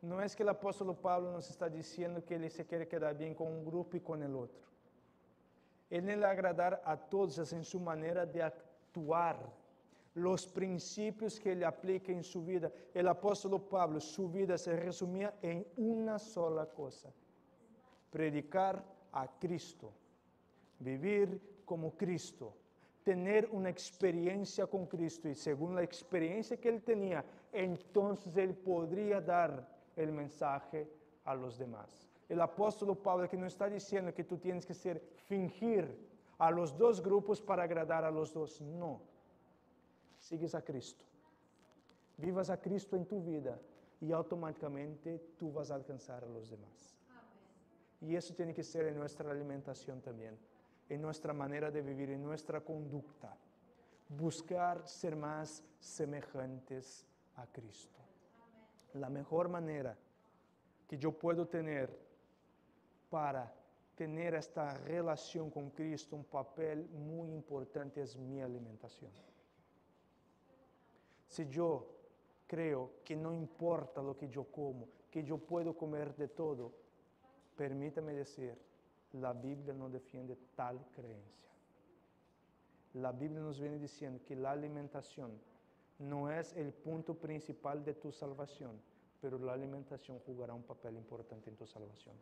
no es que el apóstol Pablo nos está diciendo que él se quiere quedar bien con un grupo y con el otro. Él le agradar a todos es en su manera de actuar, los principios que él aplica en su vida. El apóstol Pablo, su vida se resumía en una sola cosa: predicar a Cristo, vivir como Cristo, tener una experiencia con Cristo, y según la experiencia que él tenía, entonces él podría dar el mensaje a los demás. El apóstol Pablo que no está diciendo que tú tienes que fingir a los dos grupos para agradar a los dos, no. Sigues a Cristo, vivas a Cristo en tu vida y automáticamente tú vas a alcanzar a los demás. Y eso tiene que ser en nuestra alimentación también, en nuestra manera de vivir, en nuestra conducta. Buscar ser más semejantes a Cristo. La mejor manera que yo puedo tener para tener esta relación con Cristo, un papel muy importante, es mi alimentación. Si yo creo que no importa lo que yo como, que yo puedo comer de todo, permítame decir, la Biblia no defiende tal creencia. La Biblia nos viene diciendo que la alimentación no es el punto principal de tu salvación, pero la alimentación jugará un papel importante en tu salvación.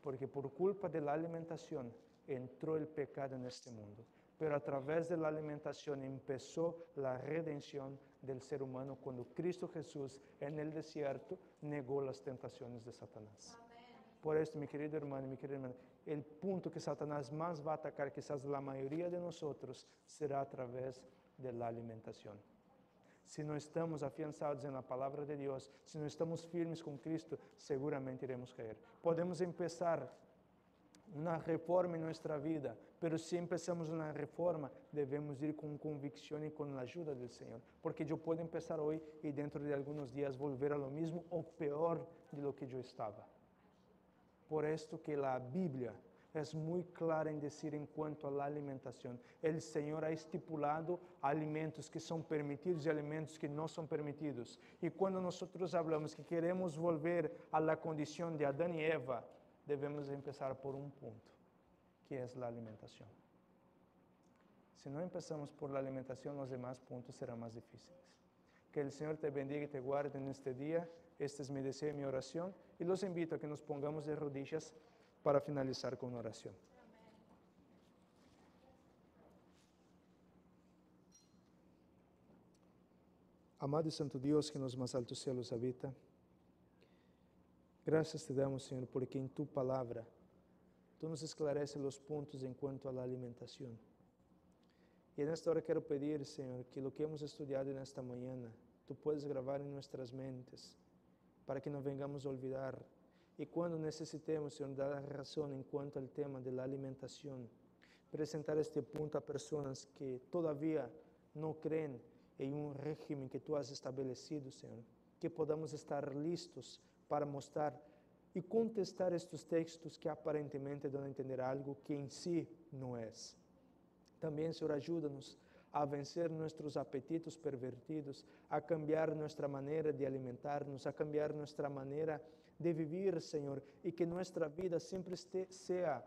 Porque por culpa de la alimentación entró el pecado en este mundo, pero a través de la alimentación empezó la redención del ser humano cuando Cristo Jesús en el desierto negó las tentaciones de Satanás. Por esto, mi querido hermano y mi querida hermana, el punto que Satanás más va a atacar, quizás la mayoría de nosotros, será a través de la alimentación. Si no estamos afianzados en la palabra de Dios, si no estamos firmes con Cristo, seguramente iremos caer. Podemos empezar una reforma en nuestra vida, pero si empezamos una reforma, debemos ir con convicción y con la ayuda del Señor, porque yo puedo empezar hoy y dentro de algunos días volver a lo mismo o peor de lo que yo estaba. Por esto que la Biblia es muy clara en decir en cuanto a la alimentación. El Señor ha estipulado alimentos que son permitidos y alimentos que no son permitidos. Y cuando nosotros hablamos que queremos volver a la condición de Adán y Eva, debemos empezar por un punto, que es la alimentación. Si no empezamos por la alimentación, los demás puntos serán más difíciles. Que el Señor te bendiga y te guarde en este día. Este es mi deseo y mi oración. Y los invito a que nos pongamos de rodillas para finalizar con oración. Amado y santo Dios que en los más altos cielos habita, gracias te damos, Señor, porque en tu palabra tú nos esclareces los puntos en cuanto a la alimentación. Y en esta hora quiero pedir, Señor, que lo que hemos estudiado en esta mañana, tú puedes grabar en nuestras mentes, para que no vengamos a olvidar. Y cuando necesitemos, Señor, dar razón en cuanto al tema de la alimentación, presentar este punto a personas que todavía no creen en un régimen que tú has establecido, Señor, que podamos estar listos para mostrar y contestar estos textos que aparentemente dan a entender algo que en sí no es. También, Señor, ayúdanos a vencer nuestros apetitos pervertidos, a cambiar nuestra manera de alimentarnos, a cambiar nuestra manera de vivir, Señor, y que nuestra vida siempre sea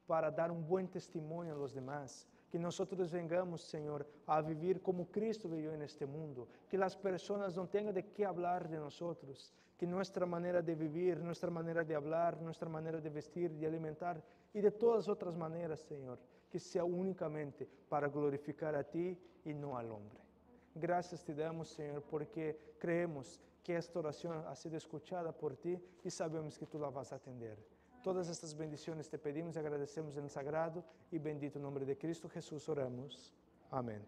para dar un buen testimonio a los demás. Que nosotros vengamos, Señor, a vivir como Cristo vivió en este mundo. Que las personas no tengan de qué hablar de nosotros. Que nuestra manera de vivir, nuestra manera de hablar, nuestra manera de vestir, de alimentar y de todas otras maneras, Señor, que sea únicamente para glorificar a ti y no al hombre. Gracias te damos, Señor, porque creemos que esta oración ha sido escuchada por ti y sabemos que tú la vas a atender. Todas estas bendiciones te pedimos y agradecemos en el sagrado y bendito nombre de Cristo Jesús oramos. Amén.